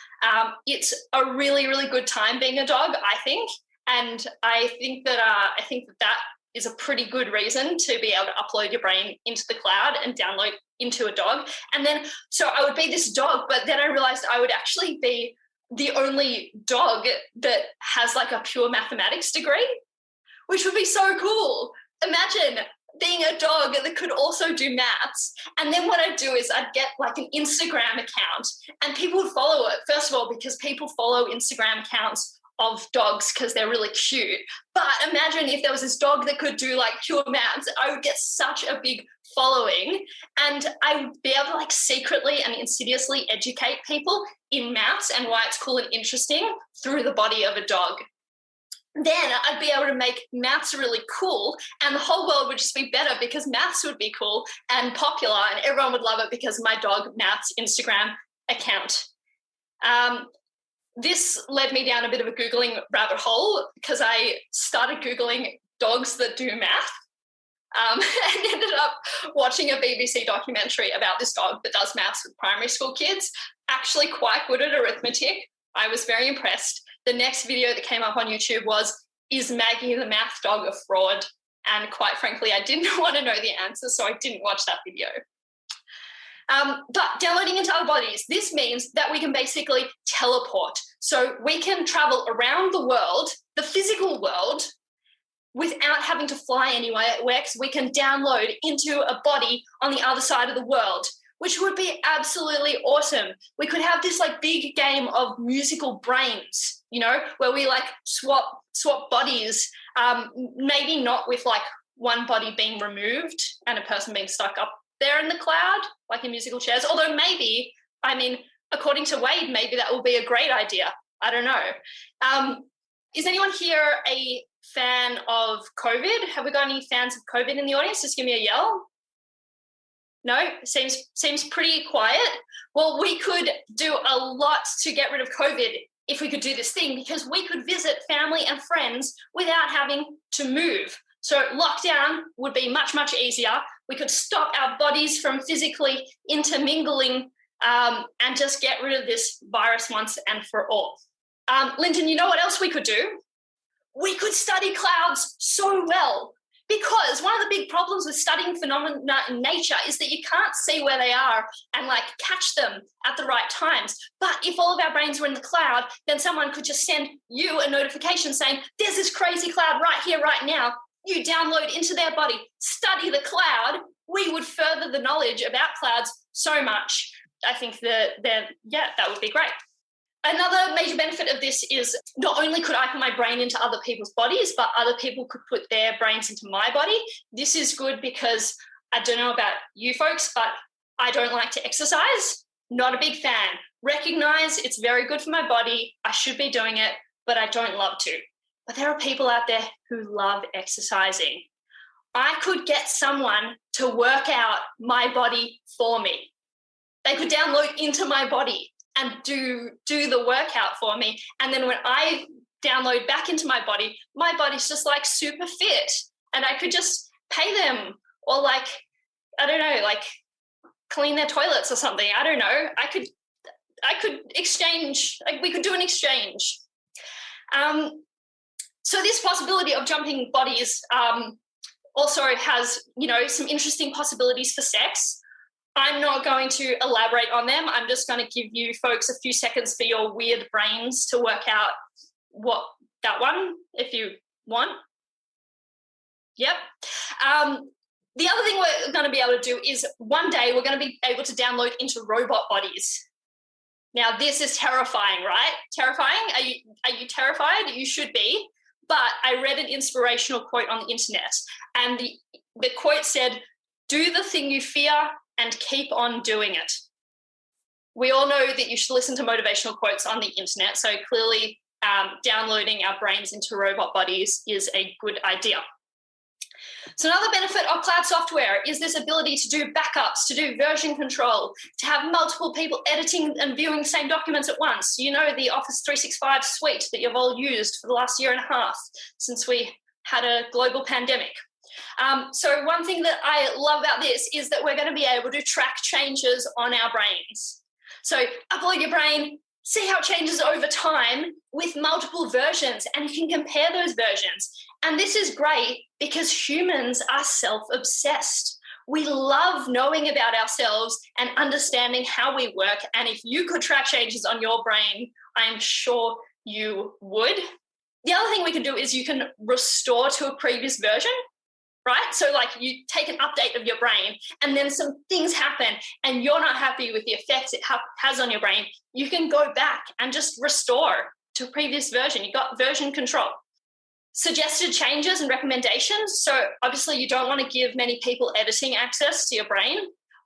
It's a really, really good time being a dog, I think. And I think that is a pretty good reason to be able to upload your brain into the cloud and download into a dog. And then, so I would be this dog, but then I realized I would actually be the only dog that has like a pure mathematics degree, which would be so cool. Imagine being a dog that could also do maths. And then what I'd do is I'd get like an Instagram account and people would follow it. First of all, because people follow Instagram accounts of dogs because they're really cute. But imagine if there was this dog that could do like pure maths, I would get such a big following and I would be able to like secretly and insidiously educate people in maths and why it's cool and interesting through the body of a dog. Then I'd be able to make maths really cool and the whole world would just be better because maths would be cool and popular and everyone would love it because of my dog maths Instagram account. This led me down a bit of a Googling rabbit hole because I started Googling dogs that do math and ended up watching a BBC documentary about this dog that does maths with primary school kids, actually quite good at arithmetic. I was very impressed. The next video that came up on YouTube was, is Maggie the math dog a fraud? And quite frankly, I didn't want to know the answer, so I didn't watch that video. But downloading into other bodies, this means that we can basically teleport. So we can travel around the world, the physical world, without having to fly anywhere, because we can download into a body on the other side of the world, which would be absolutely awesome. We could have this like big game of musical brains, you know, where we like swap bodies, maybe not with like one body being removed and a person being stuck up there in the cloud, like in musical chairs. Although maybe, I mean, according to Wade, maybe that will be a great idea. I don't know. Is anyone here a fan of COVID? Have we got any fans of COVID in the audience? Just give me a yell. No, seems pretty quiet. Well, we could do a lot to get rid of COVID if we could do this thing, because we could visit family and friends without having to move. So lockdown would be much, much easier. We could stop our bodies from physically intermingling and just get rid of this virus once and for all. Lyndon, you know what else we could do? We could study clouds so well, because one of the big problems with studying phenomena in nature is that you can't see where they are and like catch them at the right times. But if all of our brains were in the cloud, then someone could just send you a notification saying, there's this crazy cloud right here, right now. You download into their body, study the cloud. We would further the knowledge about clouds so much. I think that would be great. Another major benefit of this is not only could I put my brain into other people's bodies, but other people could put their brains into my body. This is good because I don't know about you folks, but I don't like to exercise. Not a big fan. Recognize it's very good for my body. I should be doing it, but I don't love to. But there are people out there who love exercising. I could get someone to work out my body for me. They could download into my body and do the workout for me. And then when I download back into my body's just like super fit, and I could just pay them, or like, I don't know, like clean their toilets or something. I don't know. I could exchange, like we could do an exchange. So this possibility of jumping bodies also has, you know, some interesting possibilities for sex. I'm not going to elaborate on them. I'm just going to give you folks a few seconds for your weird brains to work out what that one, if you want. Yep. The other thing we're going to be able to do is one day we're going to be able to download into robot bodies. Now, this is terrifying, right? Terrifying? Are you terrified? You should be. But I read an inspirational quote on the internet, and the quote said, "Do the thing you fear and keep on doing it." We all know that you should listen to motivational quotes on the internet, so clearly downloading our brains into robot bodies is a good idea. So another benefit of cloud software is this ability to do backups, to do version control, to have multiple people editing and viewing the same documents at once. You know, the Office 365 suite that you've all used for the last year and a half since we had a global pandemic. So one thing that I love about this is that we're going to be able to track changes on our brains. So upload your brain, see how it changes over time with multiple versions, and you can compare those versions. And this is great because humans are self-obsessed. We love knowing about ourselves and understanding how we work. And if you could track changes on your brain, I'm sure you would. The other thing we can do is you can restore to a previous version, right? So like you take an update of your brain and then some things happen and you're not happy with the effects it has on your brain. You can go back and just restore to a previous version. You've got version control. Suggested changes and recommendations. So obviously you don't want to give many people editing access to your brain,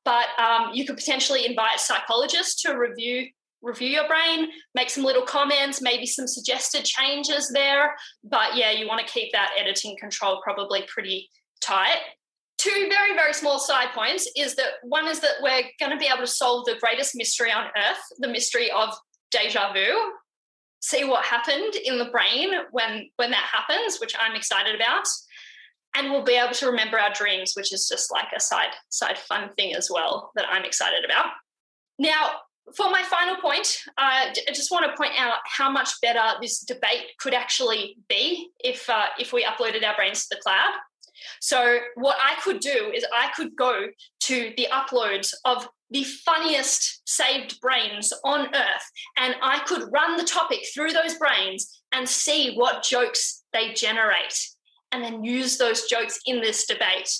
but you could potentially invite psychologists to review your brain, make some little comments, maybe some suggested changes there. But yeah, you want to keep that editing control probably pretty tight. Two very, very small side points is that one is that we're going to be able to solve the greatest mystery on earth, the mystery of deja vu. See what happened in the brain when that happens, which I'm excited about. And we'll be able to remember our dreams, which is just like a side fun thing as well that I'm excited about. Now, for my final point, I just want to point out how much better this debate could actually be if we uploaded our brains to the cloud. So what I could do is I could go to the uploads of the funniest saved brains on earth, and I could run the topic through those brains and see what jokes they generate and then use those jokes in this debate.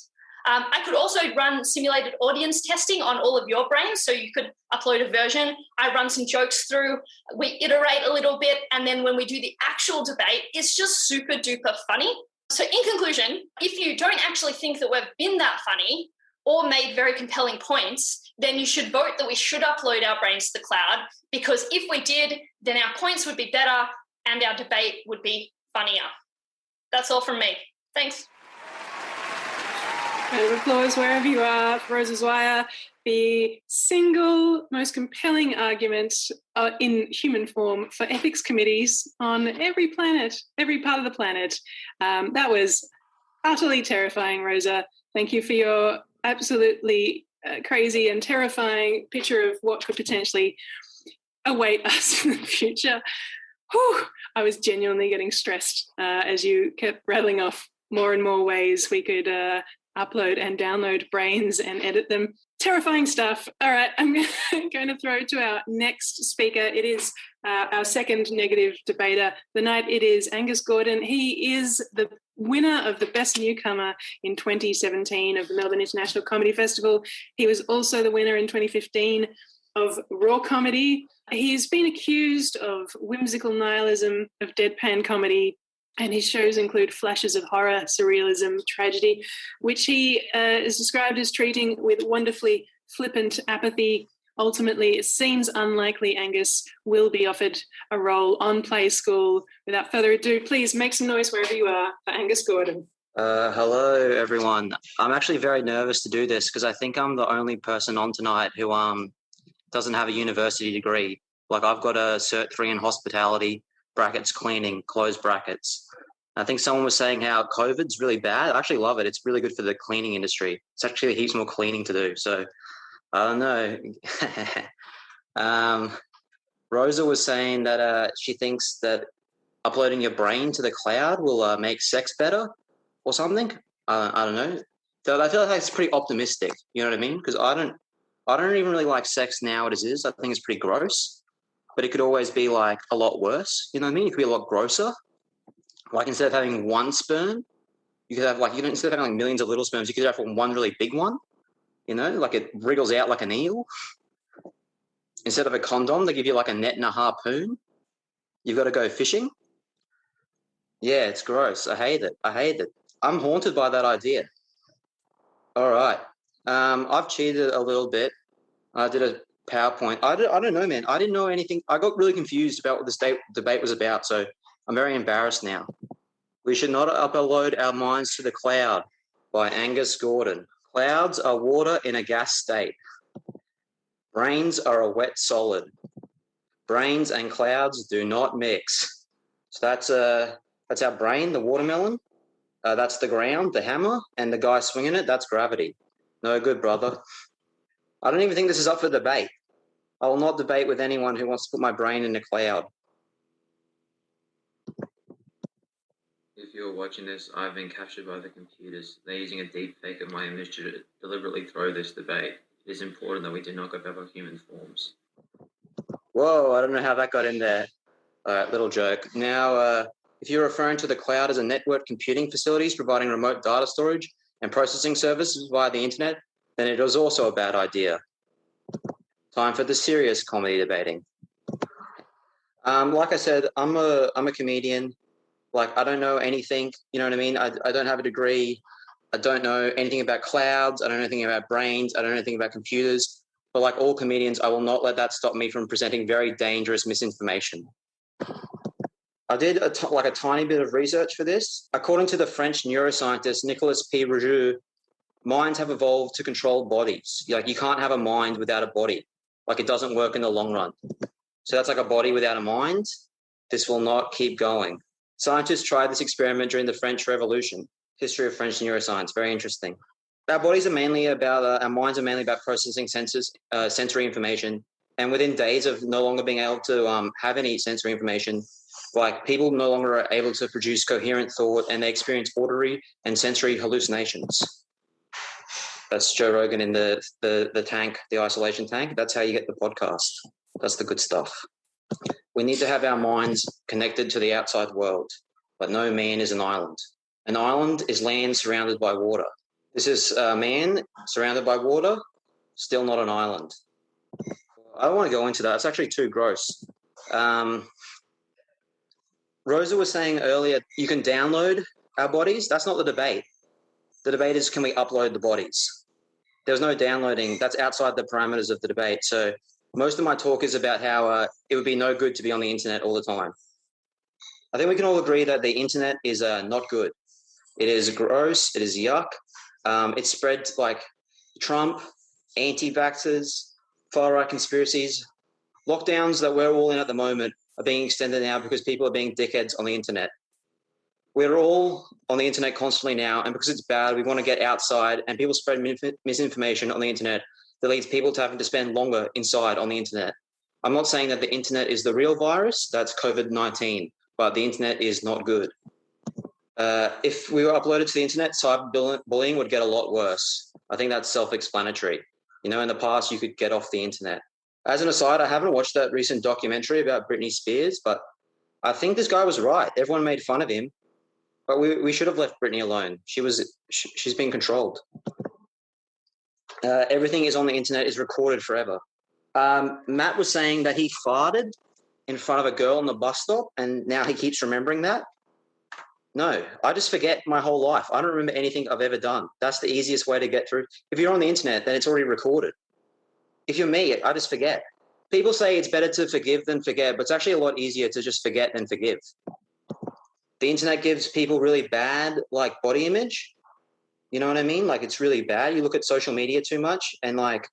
I could also run simulated audience testing on all of your brains. So you could upload a version, I run some jokes through, we iterate a little bit, and then when we do the actual debate, it's just super duper funny. So in conclusion, if you don't actually think that we've been that funny or made very compelling points, then you should vote that we should upload our brains to the cloud, because if we did, then our points would be better and our debate would be funnier. That's all from me. Thanks. Round of applause wherever you are for Rosa Zweier, the single most compelling argument in human form for ethics committees on every planet, every part of the planet. That was utterly terrifying, Rosa. Thank you for your absolutely crazy and terrifying picture of what could potentially await us in the future. Whew, I was genuinely getting stressed as you kept rattling off more and more ways we could upload and download brains and edit them. Terrifying stuff. All right, I'm going to throw to our next speaker. It is our second negative debater. The night it is Angus Gordon. He is the winner of the Best Newcomer in 2017 of the Melbourne International Comedy Festival. He was also the winner in 2015 of Raw Comedy. He's been accused of whimsical nihilism, of deadpan comedy, and his shows include flashes of horror, surrealism, tragedy, which he is described as treating with wonderfully flippant apathy. Ultimately, it seems unlikely Angus will be offered a role on Play School. Without further ado, please make some noise wherever you are for Angus Gordon. Hello, everyone. I'm actually very nervous to do this because I think I'm the only person on tonight who doesn't have a university degree. Like, I've got a Cert 3 in hospitality, brackets cleaning, close brackets. I think someone was saying how COVID's really bad. I actually love it. It's really good for the cleaning industry. It's actually heaps more cleaning to do. So I don't know. Rosa was saying that she thinks that uploading your brain to the cloud will make sex better or something. I don't know. So I feel like that's pretty optimistic. You know what I mean? Because I don't even really like sex now as it is. I think it's pretty gross. But it could always be like a lot worse. You know what I mean? It could be a lot grosser. Like, instead of having one sperm, you could have instead of having like millions of little sperms, you could have one really big one. You know, like it wriggles out like an eel. Instead of a condom, they give you like a net and a harpoon. You've got to go fishing. Yeah, it's gross. I hate it. I'm haunted by that idea. All right. I've cheated a little bit. I did a PowerPoint. I don't know, man. I didn't know anything. I got really confused about what this debate was about, so I'm very embarrassed now. We should not upload our minds to the cloud by Angus Gordon. Clouds are water in a gas state. Brains are a wet solid. Brains and clouds do not mix. So that's our brain, the watermelon. That's the ground, the hammer, and the guy swinging it, that's gravity. No good, brother. I don't even think this is up for debate. I will not debate with anyone who wants to put my brain in a cloud. If you're watching this, I've been captured by the computers. They're using a deep fake of my image to deliberately throw this debate. It is important that we do not go back our human forms. Whoa, I don't know how that got in there. All right, little joke. Now, if you're referring to the cloud as a network computing facilities providing remote data storage and processing services via the internet, then it was also a bad idea. Time for the serious comedy debating. Like I said, I'm a comedian. Like, I don't know anything, you know what I mean? I don't have a degree. I don't know anything about clouds. I don't know anything about brains. I don't know anything about computers. But like all comedians, I will not let that stop me from presenting very dangerous misinformation. I did a tiny bit of research for this. According to the French neuroscientist Nicolas P. Rougeau, minds have evolved to control bodies. Like, you can't have a mind without a body. Like, it doesn't work in the long run. So that's like a body without a mind. This will not keep going. Scientists tried this experiment during the French Revolution. History of French neuroscience, very interesting. Our minds are mainly about processing sensory information. And within days of no longer being able to have any sensory information, like, people no longer are able to produce coherent thought, and they experience auditory and sensory hallucinations. That's Joe Rogan in the tank, the isolation tank. That's how you get the podcast. That's the good stuff. We need to have our minds connected to the outside world, but no man is an island. An island is land surrounded by water. This is a man surrounded by water, still not an island. I don't want to go into that. It's actually too gross. Rosa was saying earlier, you can download our bodies. That's not the debate. The debate is, can we upload the bodies? There's no downloading. That's outside the parameters of the debate. So most of my talk is about how it would be no good to be on the internet all the time. I think we can all agree that the internet is not good. It is gross. It is yuck. It's spread like Trump, anti-vaxxers, far-right conspiracies. Lockdowns that we're all in at the moment are being extended now because people are being dickheads on the internet. We're all on the internet constantly now, and because it's bad, we want to get outside, and people spread misinformation on the internet that leads people to having to spend longer inside on the internet. I'm not saying that the internet is the real virus, that's COVID-19, but the internet is not good. If we were uploaded to the internet, cyberbullying would get a lot worse. I think that's self-explanatory. You know, in the past, you could get off the internet. As an aside, I haven't watched that recent documentary about Britney Spears, but I think this guy was right. Everyone made fun of him. But we should have left Britney alone. She's been controlled. Everything is on the internet, is recorded forever. Matt was saying that he farted in front of a girl on the bus stop, and now he keeps remembering that. No, I just forget my whole life. I don't remember anything I've ever done. That's the easiest way to get through. If you're on the internet, then it's already recorded. If you're me, I just forget. People say it's better to forgive than forget, but it's actually a lot easier to just forget than forgive. The internet gives people really bad, like, body image. You know what I mean? Like, it's really bad. You look at social media too much and, like,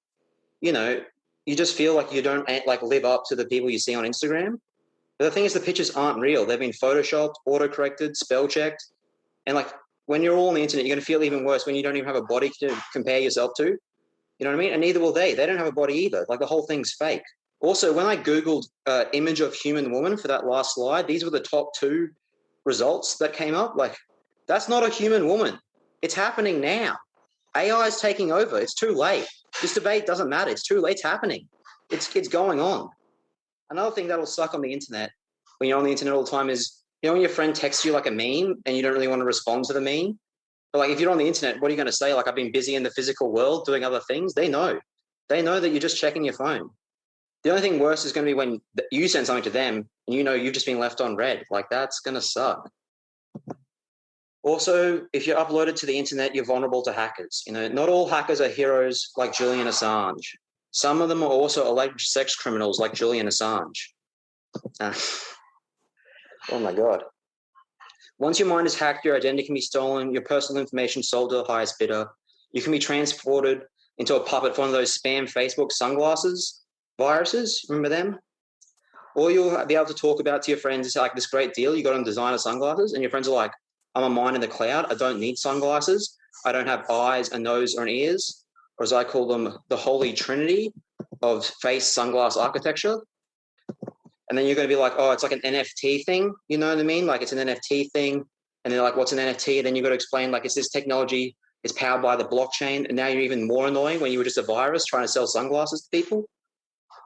you know, you just feel like you don't, like, live up to the people you see on Instagram. But the thing is, the pictures aren't real. They've been photoshopped, auto-corrected, spell-checked. And, like, when you're all on the internet, you're going to feel even worse when you don't even have a body to compare yourself to. You know what I mean? And neither will they. They don't have a body either. Like, the whole thing's fake. Also, when I Googled image of human woman for that last slide, these were the top 2 results that came up. Like, that's not a human woman. It's happening now. AI is taking over. It's too late. This debate doesn't matter. It's too late. It's happening. It's going on. Another thing that'll suck on the internet when you're on the internet all the time is, you know, when your friend texts you like a meme and you don't really want to respond to the meme. But like, if you're on the internet, what are you going to say? Like, I've been busy in the physical world doing other things. They know that you're just checking your phone. The only thing worse is going to be when you send something to them and you know you've just been left on red. Like, that's going to suck. Also, if you're uploaded to the internet, you're vulnerable to hackers. You know, not all hackers are heroes like Julian Assange. Some of them are also alleged sex criminals like Julian Assange. Oh, my God. Once your mind is hacked, your identity can be stolen, your personal information sold to the highest bidder. You can be transported into a puppet for one of those spam Facebook sunglasses viruses, remember them? Or you'll be able to talk about to your friends, it's like this great deal, you got on designer sunglasses, and your friends are like, I'm a mind in the cloud, I don't need sunglasses, I don't have eyes, a nose, or an ears, or as I call them, the holy trinity of face sunglass architecture. And then you're going to be like, oh, it's like an NFT thing, you know what I mean? Like, it's an NFT thing, and they're like, what's an NFT? And then you've got to explain, like, it's this technology, it's powered by the blockchain, and now you're even more annoying when you were just a virus trying to sell sunglasses to people.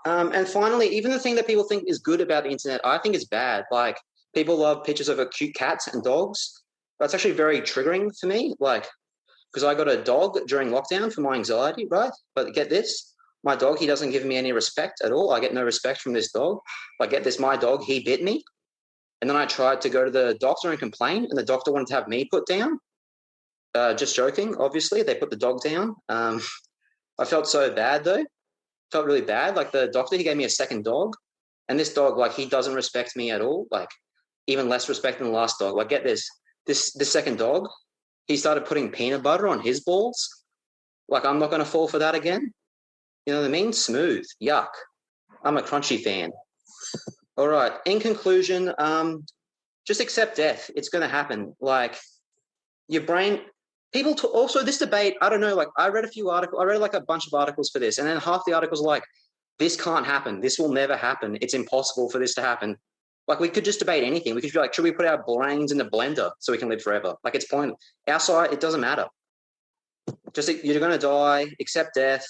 And finally, even the thing that people think is good about the internet, I think is bad. Like, people love pictures of cute cats and dogs. That's actually very triggering for me. Like, because I got a dog during lockdown for my anxiety, right? But get this, my dog, he doesn't give me any respect at all. I get no respect from this dog. But get this, my dog, he bit me. And then I tried to go to the doctor and complain, and the doctor wanted to have me put down. Just joking, obviously. They put the dog down. I felt so bad, though. Felt really bad. Like, the doctor, he gave me a second dog, and this dog, like, he doesn't respect me at all. Like, even less respect than the last dog. Like, get this second dog, he started putting peanut butter on his balls. Like, I'm not going to fall for that again. You know what I mean? Smooth. Yuck. I'm a crunchy fan. All right. In conclusion, just accept death. It's going to happen. Like, your brain. People also, this debate, I don't know, like, I read a few articles, I read like a bunch of articles for this, and then half the articles are like, this can't happen. This will never happen. It's impossible for this to happen. Like, we could just debate anything. We could be like, should we put our brains in the blender so we can live forever? Like, it's pointless. Our side, it doesn't matter. Just you're going to die, accept death.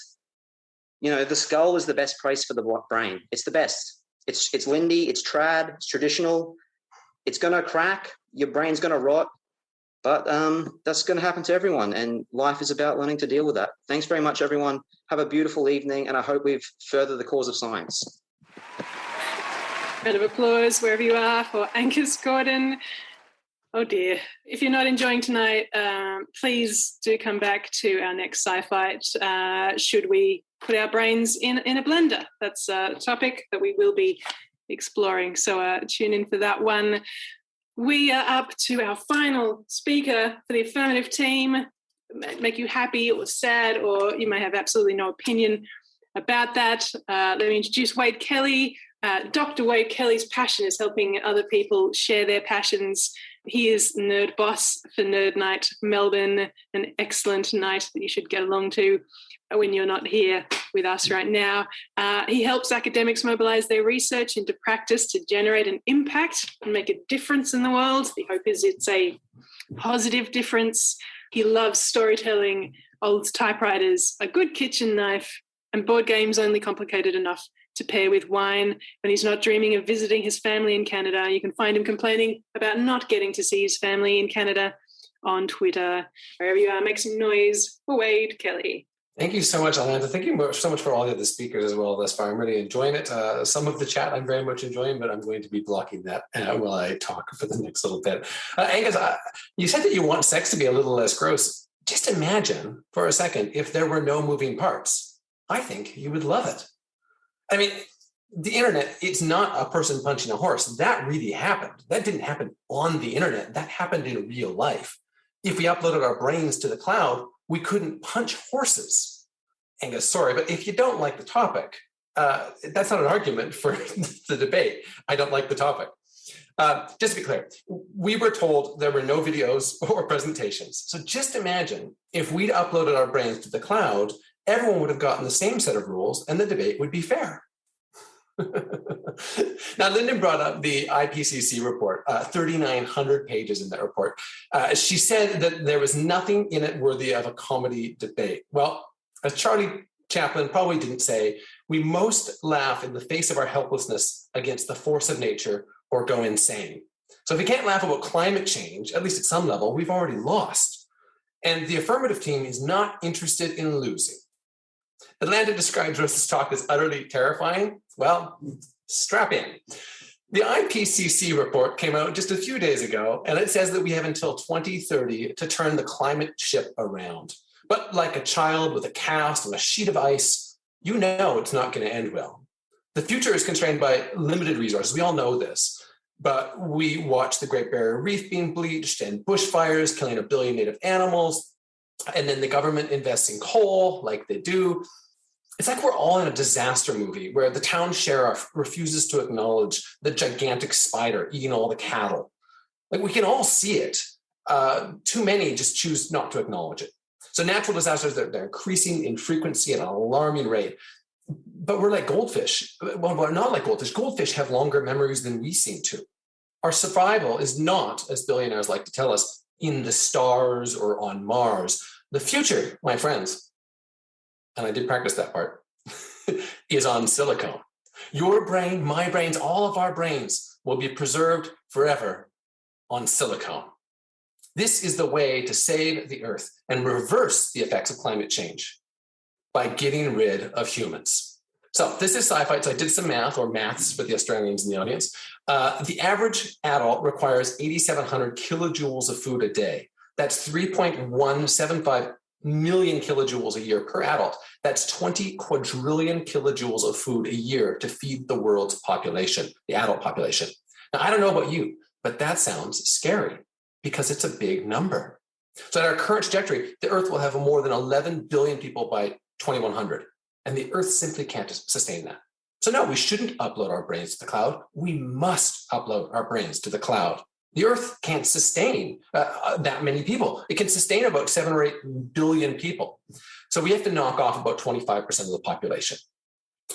You know, the skull is the best place for the brain. It's the best. It's Lindy, it's trad, it's traditional. It's going to crack. Your brain's going to rot. But that's going to happen to everyone, and life is about learning to deal with that. Thanks very much, everyone. Have a beautiful evening, and I hope we've furthered the cause of science. Round of applause wherever you are for Angus Gordon. Oh dear. If you're not enjoying tonight, please do come back to our next Sci Fight. Should we put our brains in a blender? That's a topic that we will be exploring. So tune in for that one. We are up to our final speaker for the affirmative team. Make you happy or sad, or you may have absolutely no opinion about that. Let me introduce Wade Kelly. Dr. Wade Kelly's passion is helping other people share their passions. He is Nerd Boss for Nerd Night Melbourne, an excellent night that you should get along to when you're not here with us right now. He helps academics mobilize their research into practice to generate an impact and make a difference in the world. The hope is it's a positive difference. He loves storytelling, old typewriters, a good kitchen knife, and board games only complicated enough to pair with wine. When he's not dreaming of visiting his family in Canada, you can find him complaining about not getting to see his family in Canada on Twitter. Wherever you are, make some noise for Wade Kelly. Thank you so much, Alanta. Thank you so much for all the other speakers as well thus far. I'm really enjoying it. Some of the chat I'm very much enjoying, but I'm going to be blocking that while I talk for the next little bit. Angus, you said that you want sex to be a little less gross. Just imagine for a second if there were no moving parts. I think you would love it. I mean, the internet, it's not a person punching a horse. That really happened. That didn't happen on the internet. That happened in real life. If we uploaded our brains to the cloud, we couldn't punch horses. Angus, sorry, but if you don't like the topic, that's not an argument for the debate. I don't like the topic. Just to be clear, we were told there were no videos or presentations. So just imagine if we'd uploaded our brains to the cloud, everyone would have gotten the same set of rules and the debate would be fair. Now, Lyndon brought up the IPCC report, 3,900 pages in that report. She said that there was nothing in it worthy of a comedy debate. Well, as Charlie Chaplin probably didn't say, we most laugh in the face of our helplessness against the force of nature or go insane. So if we can't laugh about climate change, at least at some level, we've already lost. And the affirmative team is not interested in losing. Atlanta describes Rose's talk as utterly terrifying. Well, strap in. The IPCC report came out just a few days ago, and it says that we have until 2030 to turn the climate ship around. But like a child with a cast on a sheet of ice, you know it's not going to end well. The future is constrained by limited resources. We all know this. But we watch the Great Barrier Reef being bleached and bushfires killing 1 billion native animals. And then the government invests in coal like they do. It's like we're all in a disaster movie where the town sheriff refuses to acknowledge the gigantic spider eating all the cattle. Like we can all see it. Too many just choose not to acknowledge it. So natural disasters, they're increasing in frequency at an alarming rate. But we're like goldfish. Well, we're not like goldfish. Goldfish have longer memories than we seem to. Our survival is not, as billionaires like to tell us, in the stars or on Mars. The future, my friends, and I did practice that part, is on silicone. Your brain, my brains, all of our brains will be preserved forever on silicone. This is the way to save the Earth and reverse the effects of climate change by getting rid of humans. So this is Sci Fight. So I did some math, or maths for the Australians in the audience. The average adult requires 8,700 kilojoules of food a day. That's 3.175 million kilojoules a year per adult. That's 20 quadrillion kilojoules of food a year to feed the world's population, the adult population. Now, I don't know about you, but that sounds scary because it's a big number. So at our current trajectory, the Earth will have more than 11 billion people by 2100, and the Earth simply can't sustain that. So no, we shouldn't upload our brains to the cloud. We must upload our brains to the cloud. The Earth can't sustain that many people. It can sustain about 7 or 8 billion people. So we have to knock off about 25% of the population.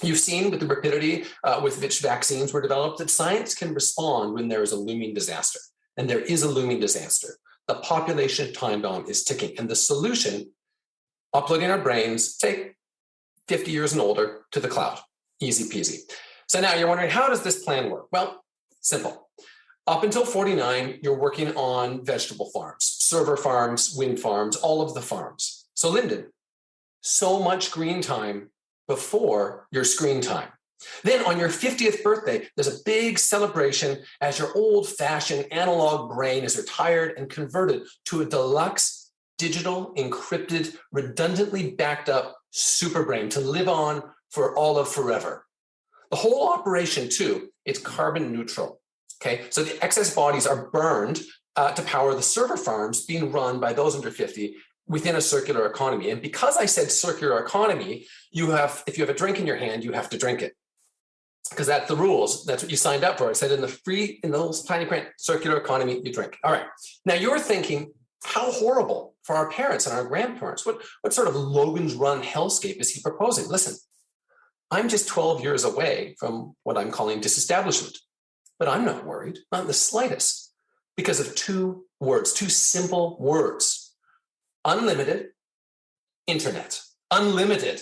You've seen with the rapidity with which vaccines were developed that science can respond when there is a looming disaster. And there is a looming disaster. The population time bomb is ticking. And the solution uploading our brains, say 50 years and older, to the cloud. Easy peasy. So now you're wondering, how does this plan work? Well, simple. Up until 49, you're working on vegetable farms, server farms, wind farms, all of the farms. So Lyndon, so much green time before your screen time. Then on your 50th birthday, there's a big celebration as your old-fashioned analog brain is retired and converted to a deluxe, digital, encrypted, redundantly backed up super brain to live on for all of forever. The whole operation, too, it's carbon neutral. Okay, so the excess bodies are burned to power the server farms being run by those under 50 within a circular economy. And because I said circular economy, if you have a drink in your hand, you have to drink it. Because that's the rules. That's what you signed up for. It said in the little tiny print, circular economy, you drink. All right. Now you're thinking, how horrible for our parents and our grandparents. What sort of Logan's Run hellscape is he proposing? Listen, I'm just 12 years away from what I'm calling disestablishment. But I'm not worried, not in the slightest, because of two simple words. Unlimited internet. Unlimited.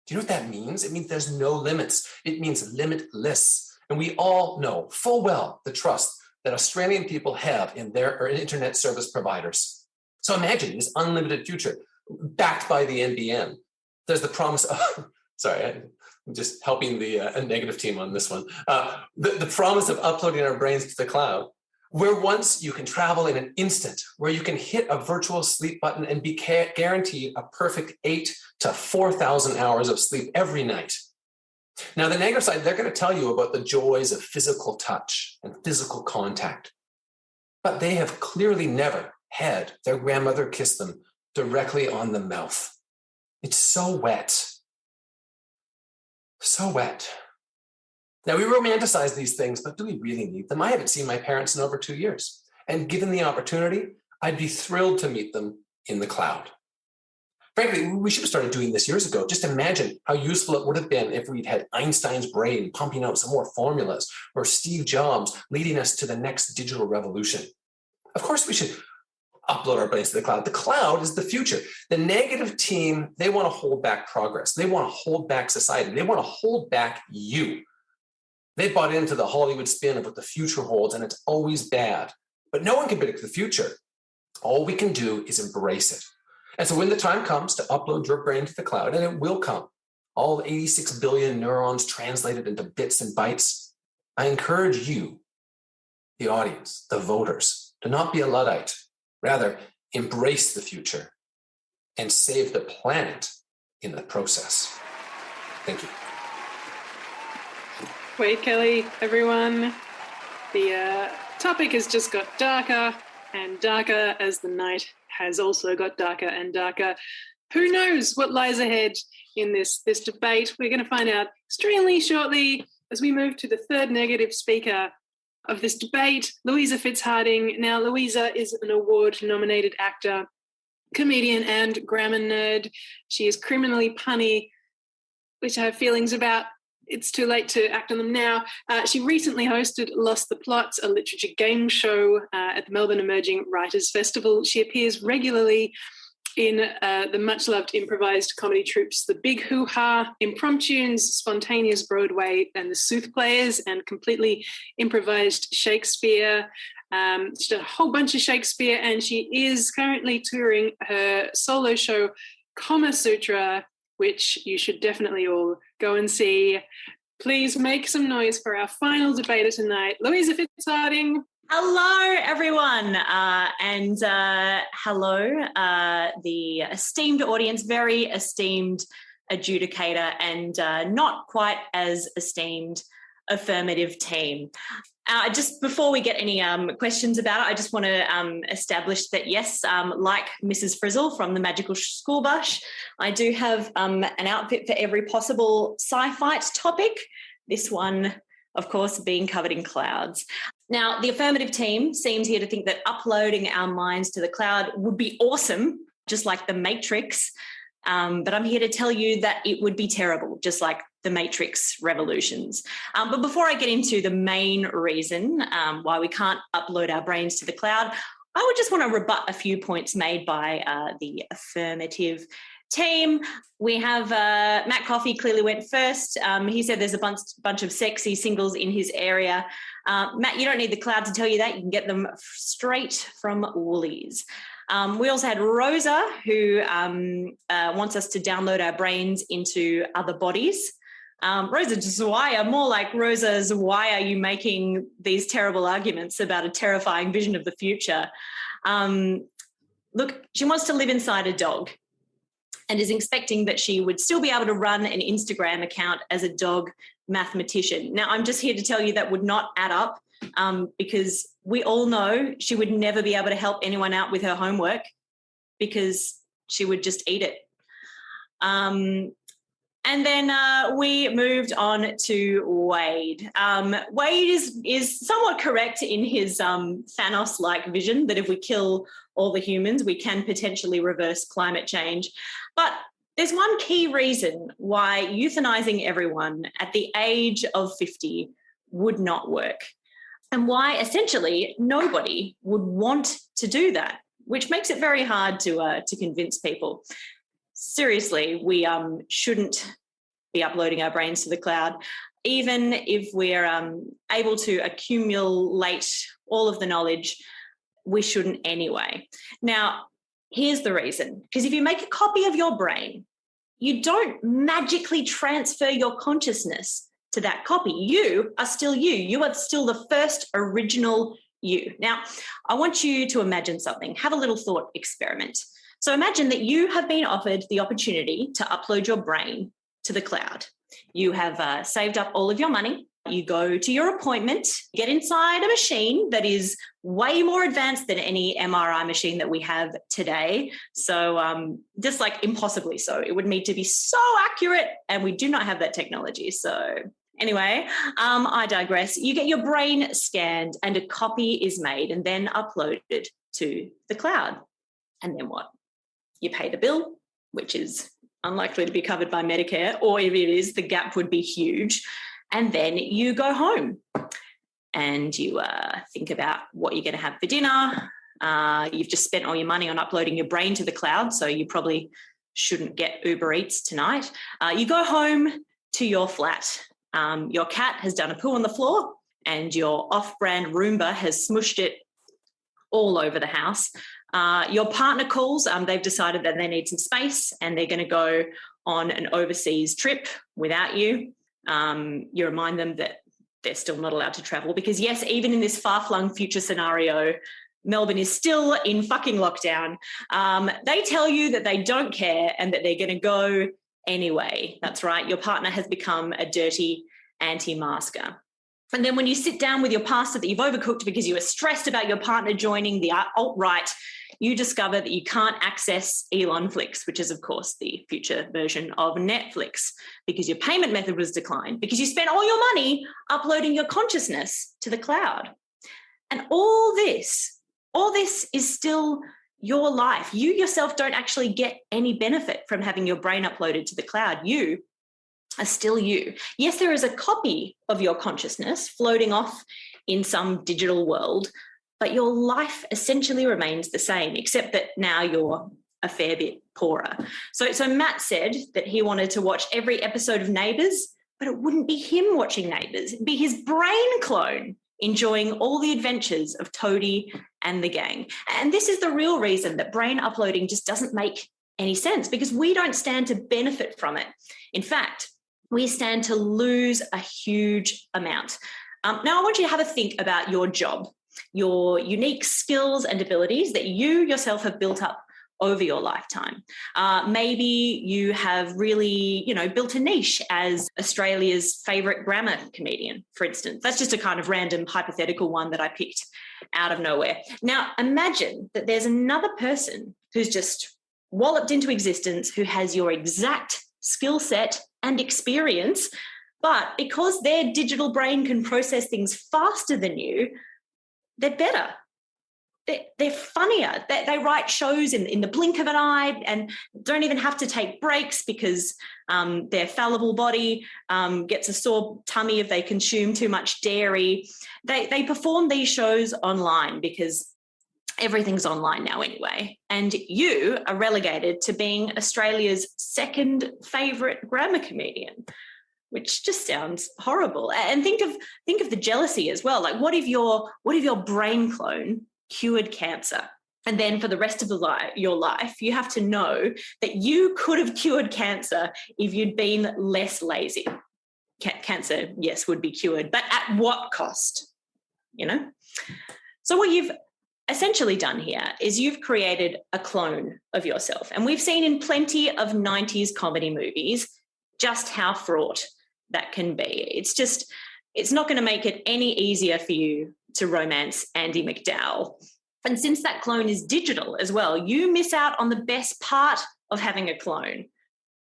Do you know what that means? It means there's no limits. It means limitless. And we all know full well the trust that Australian people have in their internet service providers. So imagine this unlimited future backed by the NBN. There's the promise of, sorry, I'm just helping the negative team on this one. The promise of uploading our brains to the cloud, where once you can travel in an instant, where you can hit a virtual sleep button and be guaranteed a perfect 8 to 4,000 hours of sleep every night. Now, the negative side, they're going to tell you about the joys of physical touch and physical contact, but they have clearly never had their grandmother kiss them directly on the mouth. It's so wet. So wet. Now, we romanticize these things, but do we really need them? I haven't seen my parents in over 2 years. And given the opportunity, I'd be thrilled to meet them in the cloud. Frankly, we should have started doing this years ago. Just imagine how useful it would have been if we'd had Einstein's brain pumping out some more formulas, or Steve Jobs leading us to the next digital revolution. Of course, we should upload our brains to the cloud. The cloud is the future. The negative team, they want to hold back progress. They want to hold back society. They want to hold back you. They bought into the Hollywood spin of what the future holds, and it's always bad. But no one can predict the future. All we can do is embrace it. And so when the time comes to upload your brain to the cloud, and it will come, all 86 billion neurons translated into bits and bytes, I encourage you, the audience, the voters, to not be a Luddite. Rather, embrace the future and save the planet in the process. Thank you. Wait, Kelly, everyone. The topic has just got darker and darker as the night has also got darker and darker. Who knows what lies ahead in this debate? We're going to find out extremely shortly as we move to the third negative speaker of this debate, Louisa Fitzharding. Now, Louisa is an award-nominated actor, comedian, and grammar nerd. She is criminally punny, which I have feelings about. It's too late to act on them now. She recently hosted Lost the Plot, a literature game show at the Melbourne Emerging Writers Festival. She appears regularly in the much-loved improvised comedy troupes The Big Hoo-Ha, Impromptunes, Spontaneous Broadway, and The Soothplayers, and completely improvised Shakespeare. She did a whole bunch of Shakespeare, and she is currently touring her solo show, Kama Sutra, which you should definitely all go and see. Please make some noise for our final debater tonight, Louisa Fitzharding. Hello, everyone, and hello, the esteemed audience, very esteemed adjudicator, and not quite as esteemed affirmative team. Just before we get any questions about it, I just want to establish that, yes, like Mrs. Frizzle from the Magical School Bus, I do have an outfit for every possible Sci Fight topic. This one, of course, being covered in clouds. Now, the affirmative team seems here to think that uploading our minds to the cloud would be awesome, just like the Matrix. But I'm here to tell you that it would be terrible, just like the Matrix revolutions. But before I get into the main reason why we can't upload our brains to the cloud, I would just want to rebut a few points made by the affirmative team. We have Matt Coffey clearly went first. He said there's a bunch of sexy singles in his area. Matt, you don't need the cloud to tell you that. You can get them straight from Woolies. We also had Rosa, who wants us to download our brains into other bodies. Rosa Zwaya, more like Rosa's, why are you making these terrible arguments about a terrifying vision of the future? Look, she wants to live inside a dog and is expecting that she would still be able to run an Instagram account as a dog mathematician. Now, I'm just here to tell you that would not add up because we all know she would never be able to help anyone out with her homework because she would just eat it. And then we moved on to Wade. Wade is somewhat correct in his Thanos-like vision that if we kill all the humans, we can potentially reverse climate change. But there's one key reason why euthanizing everyone at the age of 50 would not work, and why essentially nobody would want to do that, which makes it very hard to convince people. Seriously, we shouldn't be uploading our brains to the cloud, even if we're able to accumulate all of the knowledge. We shouldn't anyway. Now, here's the reason. Because if you make a copy of your brain, you don't magically transfer your consciousness to that copy. You are still you. You are still the first original you. Now, I want you to imagine something. Have a little thought experiment. So imagine that you have been offered the opportunity to upload your brain to the cloud. You have saved up all of your money. You go to your appointment, get inside a machine that is way more advanced than any MRI machine that we have today. So just like impossibly so. It would need to be so accurate, and we do not have that technology. So anyway, I digress. You get your brain scanned and a copy is made and then uploaded to the cloud. And then what? You pay the bill, which is unlikely to be covered by Medicare, or if it is, the gap would be huge. And then you go home and you think about what you're going to have for dinner. You've just spent all your money on uploading your brain to the cloud, so you probably shouldn't get Uber Eats tonight. You go home to your flat. Your cat has done a poo on the floor and your off-brand Roomba has smushed it all over the house. Your partner calls. They've decided that they need some space and they're going to go on an overseas trip without you. You remind them that they're still not allowed to travel because, yes, even in this far-flung future scenario, Melbourne is still in fucking lockdown. They tell you that they don't care and that they're going to go anyway. That's right. Your partner has become a dirty anti-masker. And then when you sit down with your pasta that you've overcooked because you were stressed about your partner joining the alt-right, you discover that you can't access Elonflix, which is, of course, the future version of Netflix, because your payment method was declined, because you spent all your money uploading your consciousness to the cloud. And all this is still your life. You yourself don't actually get any benefit from having your brain uploaded to the cloud. You are still you. Yes, there is a copy of your consciousness floating off in some digital world, but your life essentially remains the same, except that now you're a fair bit poorer. So Matt said that he wanted to watch every episode of Neighbours, but it wouldn't be him watching Neighbours. It'd be his brain clone enjoying all the adventures of Toadie and the gang. And this is the real reason that brain uploading just doesn't make any sense, because we don't stand to benefit from it. In fact, we stand to lose a huge amount. Now, I want you to have a think about your job, your unique skills and abilities that you yourself have built up over your lifetime. Maybe you have really, built a niche as Australia's favourite grammar comedian, for instance. That's just a kind of random hypothetical one that I picked out of nowhere. Now, imagine that there's another person who's just walloped into existence who has your exact skill set and experience, but because their digital brain can process things faster than you, they're better. They're funnier. They write shows in the blink of an eye and don't even have to take breaks because their fallible body gets a sore tummy if they consume too much dairy. They perform these shows online because everything's online now anyway. And you are relegated to being Australia's second favourite grammar comedian, which just sounds horrible. And think of the jealousy as well. Like, what if your brain clone cured cancer? And then for the rest of your life, you have to know that you could have cured cancer if you'd been less lazy. Cancer, yes, would be cured, but at what cost? You know? So what you've essentially done here is you've created a clone of yourself. And we've seen in plenty of 90s comedy movies just how fraught that can be. It's not going to make it any easier for you to romance Andie MacDowell. And since that clone is digital as well, you miss out on the best part of having a clone,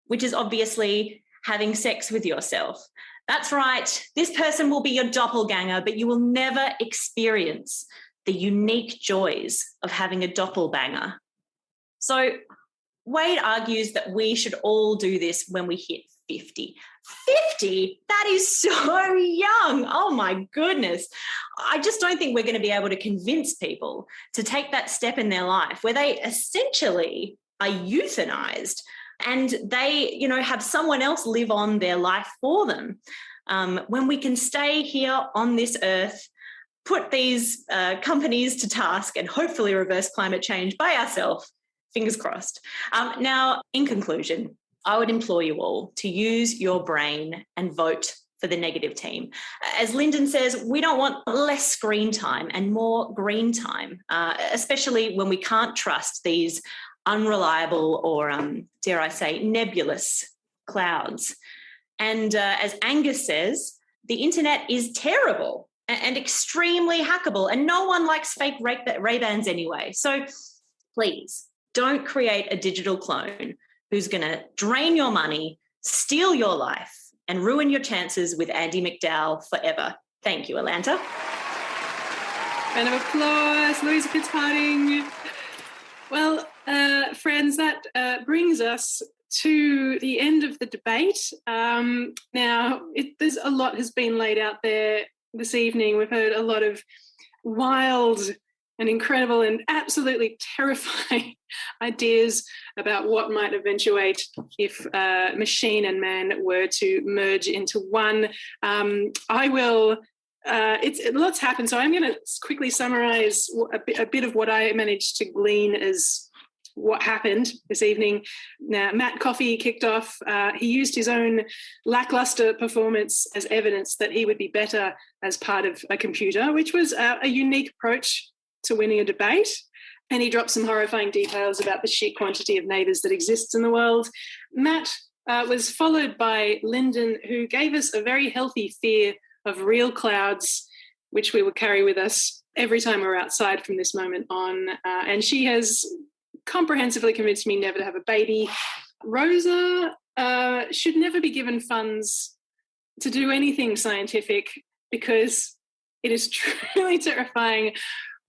which is obviously having sex with yourself. That's right. This person will be your doppelganger, but you will never experience the unique joys of having a doppelbanger. So Wade argues that we should all do this when we hit 50. 50? That is so young. Oh my goodness. I just don't think we're going to be able to convince people to take that step in their life where they essentially are euthanized and they, have someone else live on their life for them. When we can stay here on this earth, put these companies to task and hopefully reverse climate change by ourselves, fingers crossed. Now, in conclusion, I would implore you all to use your brain and vote for the negative team. As Lyndon says, we don't want less screen time and more green time, especially when we can't trust these unreliable or, dare I say, nebulous clouds. And as Angus says, the internet is terrible and extremely hackable, and no one likes fake Ray-Bans anyway. So please don't create a digital clone who's going to drain your money, steal your life, and ruin your chances with Andie MacDowell forever. Thank you, Atlanta. Round of applause, Louisa Fitzharding. Well, friends, that brings us to the end of the debate. Now, there's a lot has been laid out there this evening. We've heard a lot of wild and incredible and absolutely terrifying ideas about what might eventuate if machine and man were to merge into one. Lots happened, so I'm going to quickly summarise a bit of what I managed to glean as what happened this evening. Now, Matt Coffey kicked off. He used his own lackluster performance as evidence that he would be better as part of a computer, which was a unique approach to winning a debate. And he dropped some horrifying details about the sheer quantity of neighbours that exists in the world. Matt was followed by Lyndon, who gave us a very healthy fear of real clouds, which we will carry with us every time we're outside from this moment on. And she has comprehensively convinced me never to have a baby. Rosa should never be given funds to do anything scientific because it is truly terrifying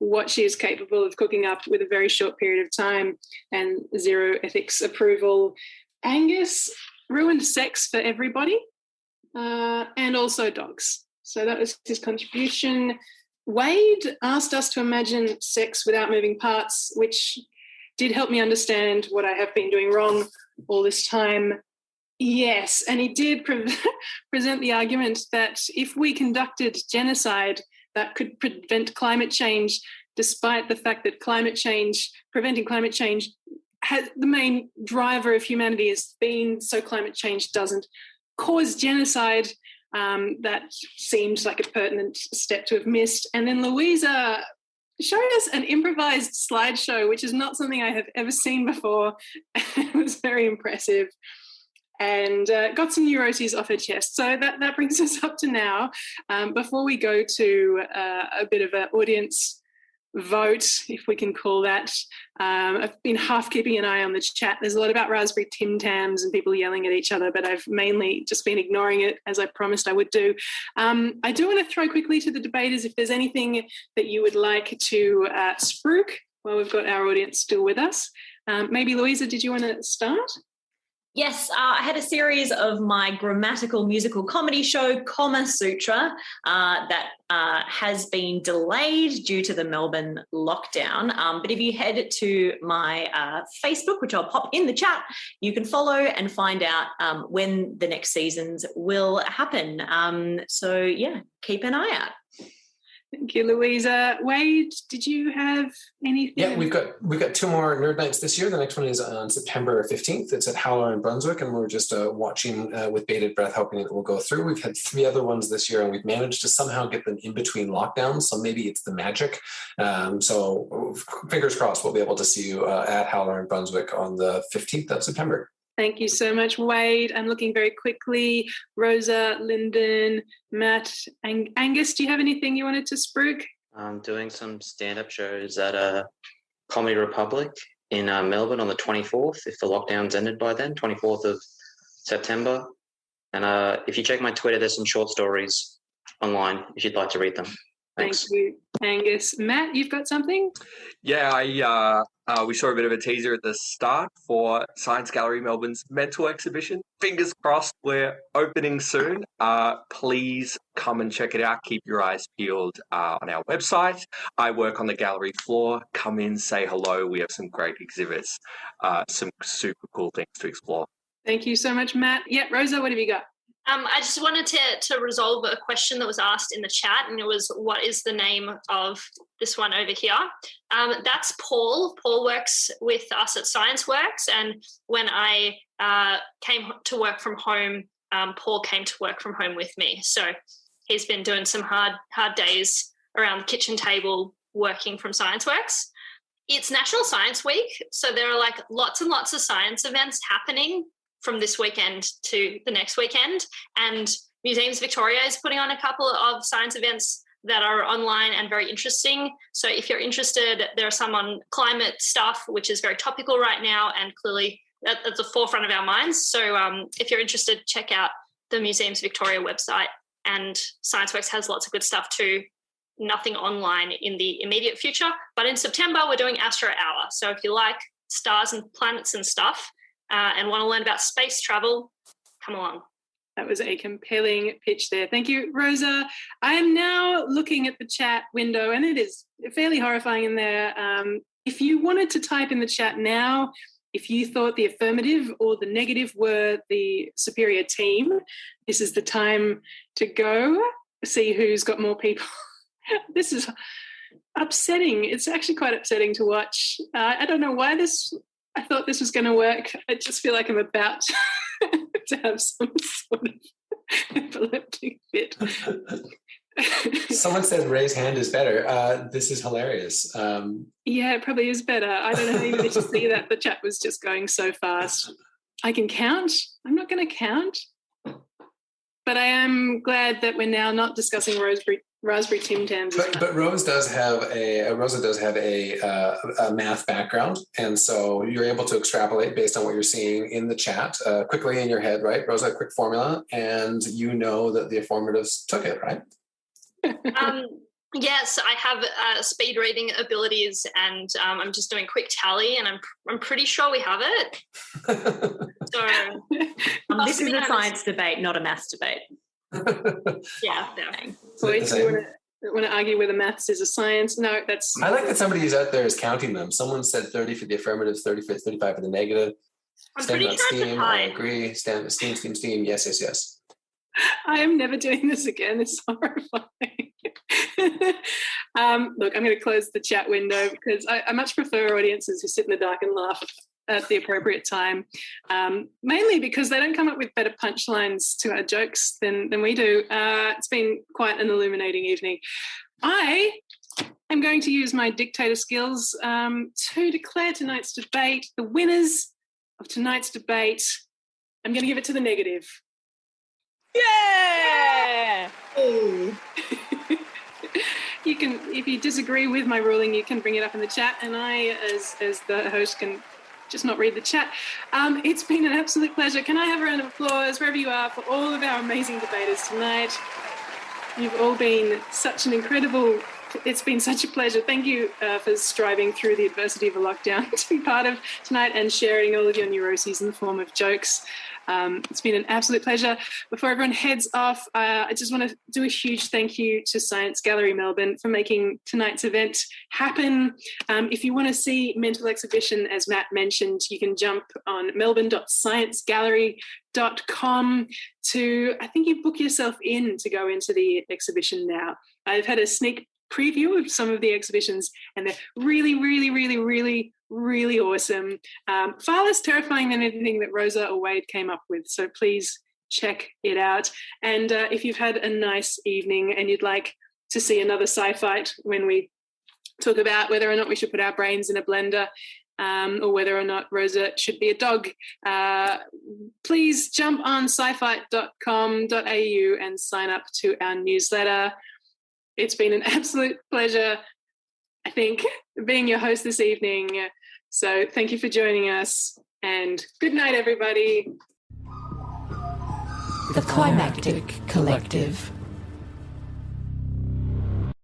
what she is capable of cooking up with a very short period of time and zero ethics approval. Angus ruined sex for everybody and also dogs. So that was his contribution. Wade asked us to imagine sex without moving parts, which did help me understand what I have been doing wrong all this time. Yes, and he did present the argument that if we conducted genocide, that could prevent climate change, despite the fact that preventing climate change, the main driver of humanity has been so climate change doesn't cause genocide. That seems like a pertinent step to have missed. And then Louisa showed us an improvised slideshow, which is not something I have ever seen before. It was very impressive. And got some neuroses off her chest. So that brings us up to now. Before we go to a bit of an audience vote, if we can call that, I've been half keeping an eye on the chat. There's a lot about raspberry Tim Tams and people yelling at each other, but I've mainly just been ignoring it, as I promised I would do. I do want to throw quickly to the debaters if there's anything that you would like to spruik while we've got our audience still with us. Maybe Louisa, did you want to start? Yes, I had a series of my grammatical musical comedy show, Comma Sutra, that has been delayed due to the Melbourne lockdown. But if you head to my Facebook, which I'll pop in the chat, you can follow and find out when the next seasons will happen. So, yeah, keep an eye out. Thank you, Louisa. Wade, did you have anything? Yeah, we've got 2 more Nerd Nights this year. The next one is on September 15th. It's at Howler in Brunswick, and we're just watching with bated breath, hoping it will go through. We've had 3 other ones this year, and we've managed to somehow get them in between lockdowns, so maybe it's the magic. So fingers crossed we'll be able to see you at Howler in Brunswick on the 15th of September. Thank you so much, Wade. I'm looking very quickly. Rosa, Lyndon, Matt, Angus, do you have anything you wanted to spruik? I'm doing some stand-up shows at Comedy Republic in Melbourne on the 24th, if the lockdown's ended by then, 24th of September. And if you check my Twitter, there's some short stories online if you'd like to read them. Thanks. Thank you, Angus. Matt, you've got something? Yeah, we saw a bit of a teaser at the start for Science Gallery Melbourne's mental exhibition. Fingers crossed we're opening soon. Please come and check it out. Keep your eyes peeled on our website. I work on the gallery floor. Come in, say hello. We have some great exhibits, some super cool things to explore. Thank you so much, Matt. Yeah, Rosa, what have you got? I just wanted to resolve a question that was asked in the chat, and it was, what is the name of this one over here? That's Paul. Paul works with us at ScienceWorks, and when I came to work from home, Paul came to work from home with me. So he's been doing some hard days around the kitchen table working from ScienceWorks. It's National Science Week, so there are like lots and lots of science events happening from this weekend to the next weekend. And Museums Victoria is putting on a couple of science events that are online and very interesting. So if you're interested, there are some on climate stuff, which is very topical right now and clearly at the forefront of our minds. So if you're interested, check out the Museums Victoria website, and ScienceWorks has lots of good stuff too. Nothing online in the immediate future, but in September we're doing Astro Hour. So if you like stars and planets and stuff, and want to learn about space travel, come along. That was a compelling pitch there. Thank you, Rosa. I am now looking at the chat window, and it is fairly horrifying in there. If you wanted to type in the chat now, if you thought the affirmative or the negative were the superior team, this is the time to go see who's got more people. This is upsetting. It's actually quite upsetting to watch. I don't know why I thought this was going to work. I just feel like I'm about to have some sort of epileptic fit. Someone said raise hand is better. This is hilarious. Yeah, it probably is better. I don't know how you managed to see that. The chat was just going so fast. I can count. I'm not going to count. But I am glad that we're now not discussing Raspberry Tim Tams. But Rosa does have a math background, and so you're able to extrapolate based on what you're seeing in the chat quickly in your head, right? Rosa, a quick formula, and you know that the affirmatives took it, right? Yes, I have speed reading abilities, and I'm just doing quick tally, and I'm pretty sure we have it. So this is a science debate, not a maths debate. Yeah, Boys, you want to argue whether maths is a science? No, that's. I like that somebody is out there is counting them. Someone said 30 for the affirmative, 35 for the negative. I'm Stand pretty on sure steam. I agree. Stand steam. Yes. I am never doing this again. It's horrifying. Look, I'm going to close the chat window because I much prefer audiences who sit in the dark and laugh at the appropriate time, mainly because they don't come up with better punchlines to our jokes than we do. It's been quite an illuminating evening. I am going to use my dictator skills to declare tonight's debate. The winners of tonight's debate, I'm going to give it to the negative. Yeah! You can, if you disagree with my ruling, you can bring it up in the chat, and I, as the host, can just not read the chat. It's been an absolute pleasure. Can I have a round of applause wherever you are for all of our amazing debaters tonight? You've all been such an incredible It's been such a pleasure. Thank you for striving through the adversity of a lockdown to be part of tonight and sharing all of your neuroses in the form of jokes. It's been an absolute pleasure. Before everyone heads off, I just want to do a huge thank you to Science Gallery Melbourne for making tonight's event happen. If you want to see Mental Exhibition, as Matt mentioned, you can jump on melbourne.sciencegallery.com to, I think you book yourself in to go into the exhibition now. I've had a sneak preview of some of the exhibitions and they're really, really, really, really, really awesome. Far less terrifying than anything that Rosa or Wade came up with. So please check it out. And if you've had a nice evening and you'd like to see another Sci Fight when we talk about whether or not we should put our brains in a blender or whether or not Rosa should be a dog, please jump on scifight.com.au and sign up to our newsletter. It's been an absolute pleasure, I think, being your host this evening. So thank you for joining us and good night, everybody. The Climactic Collective.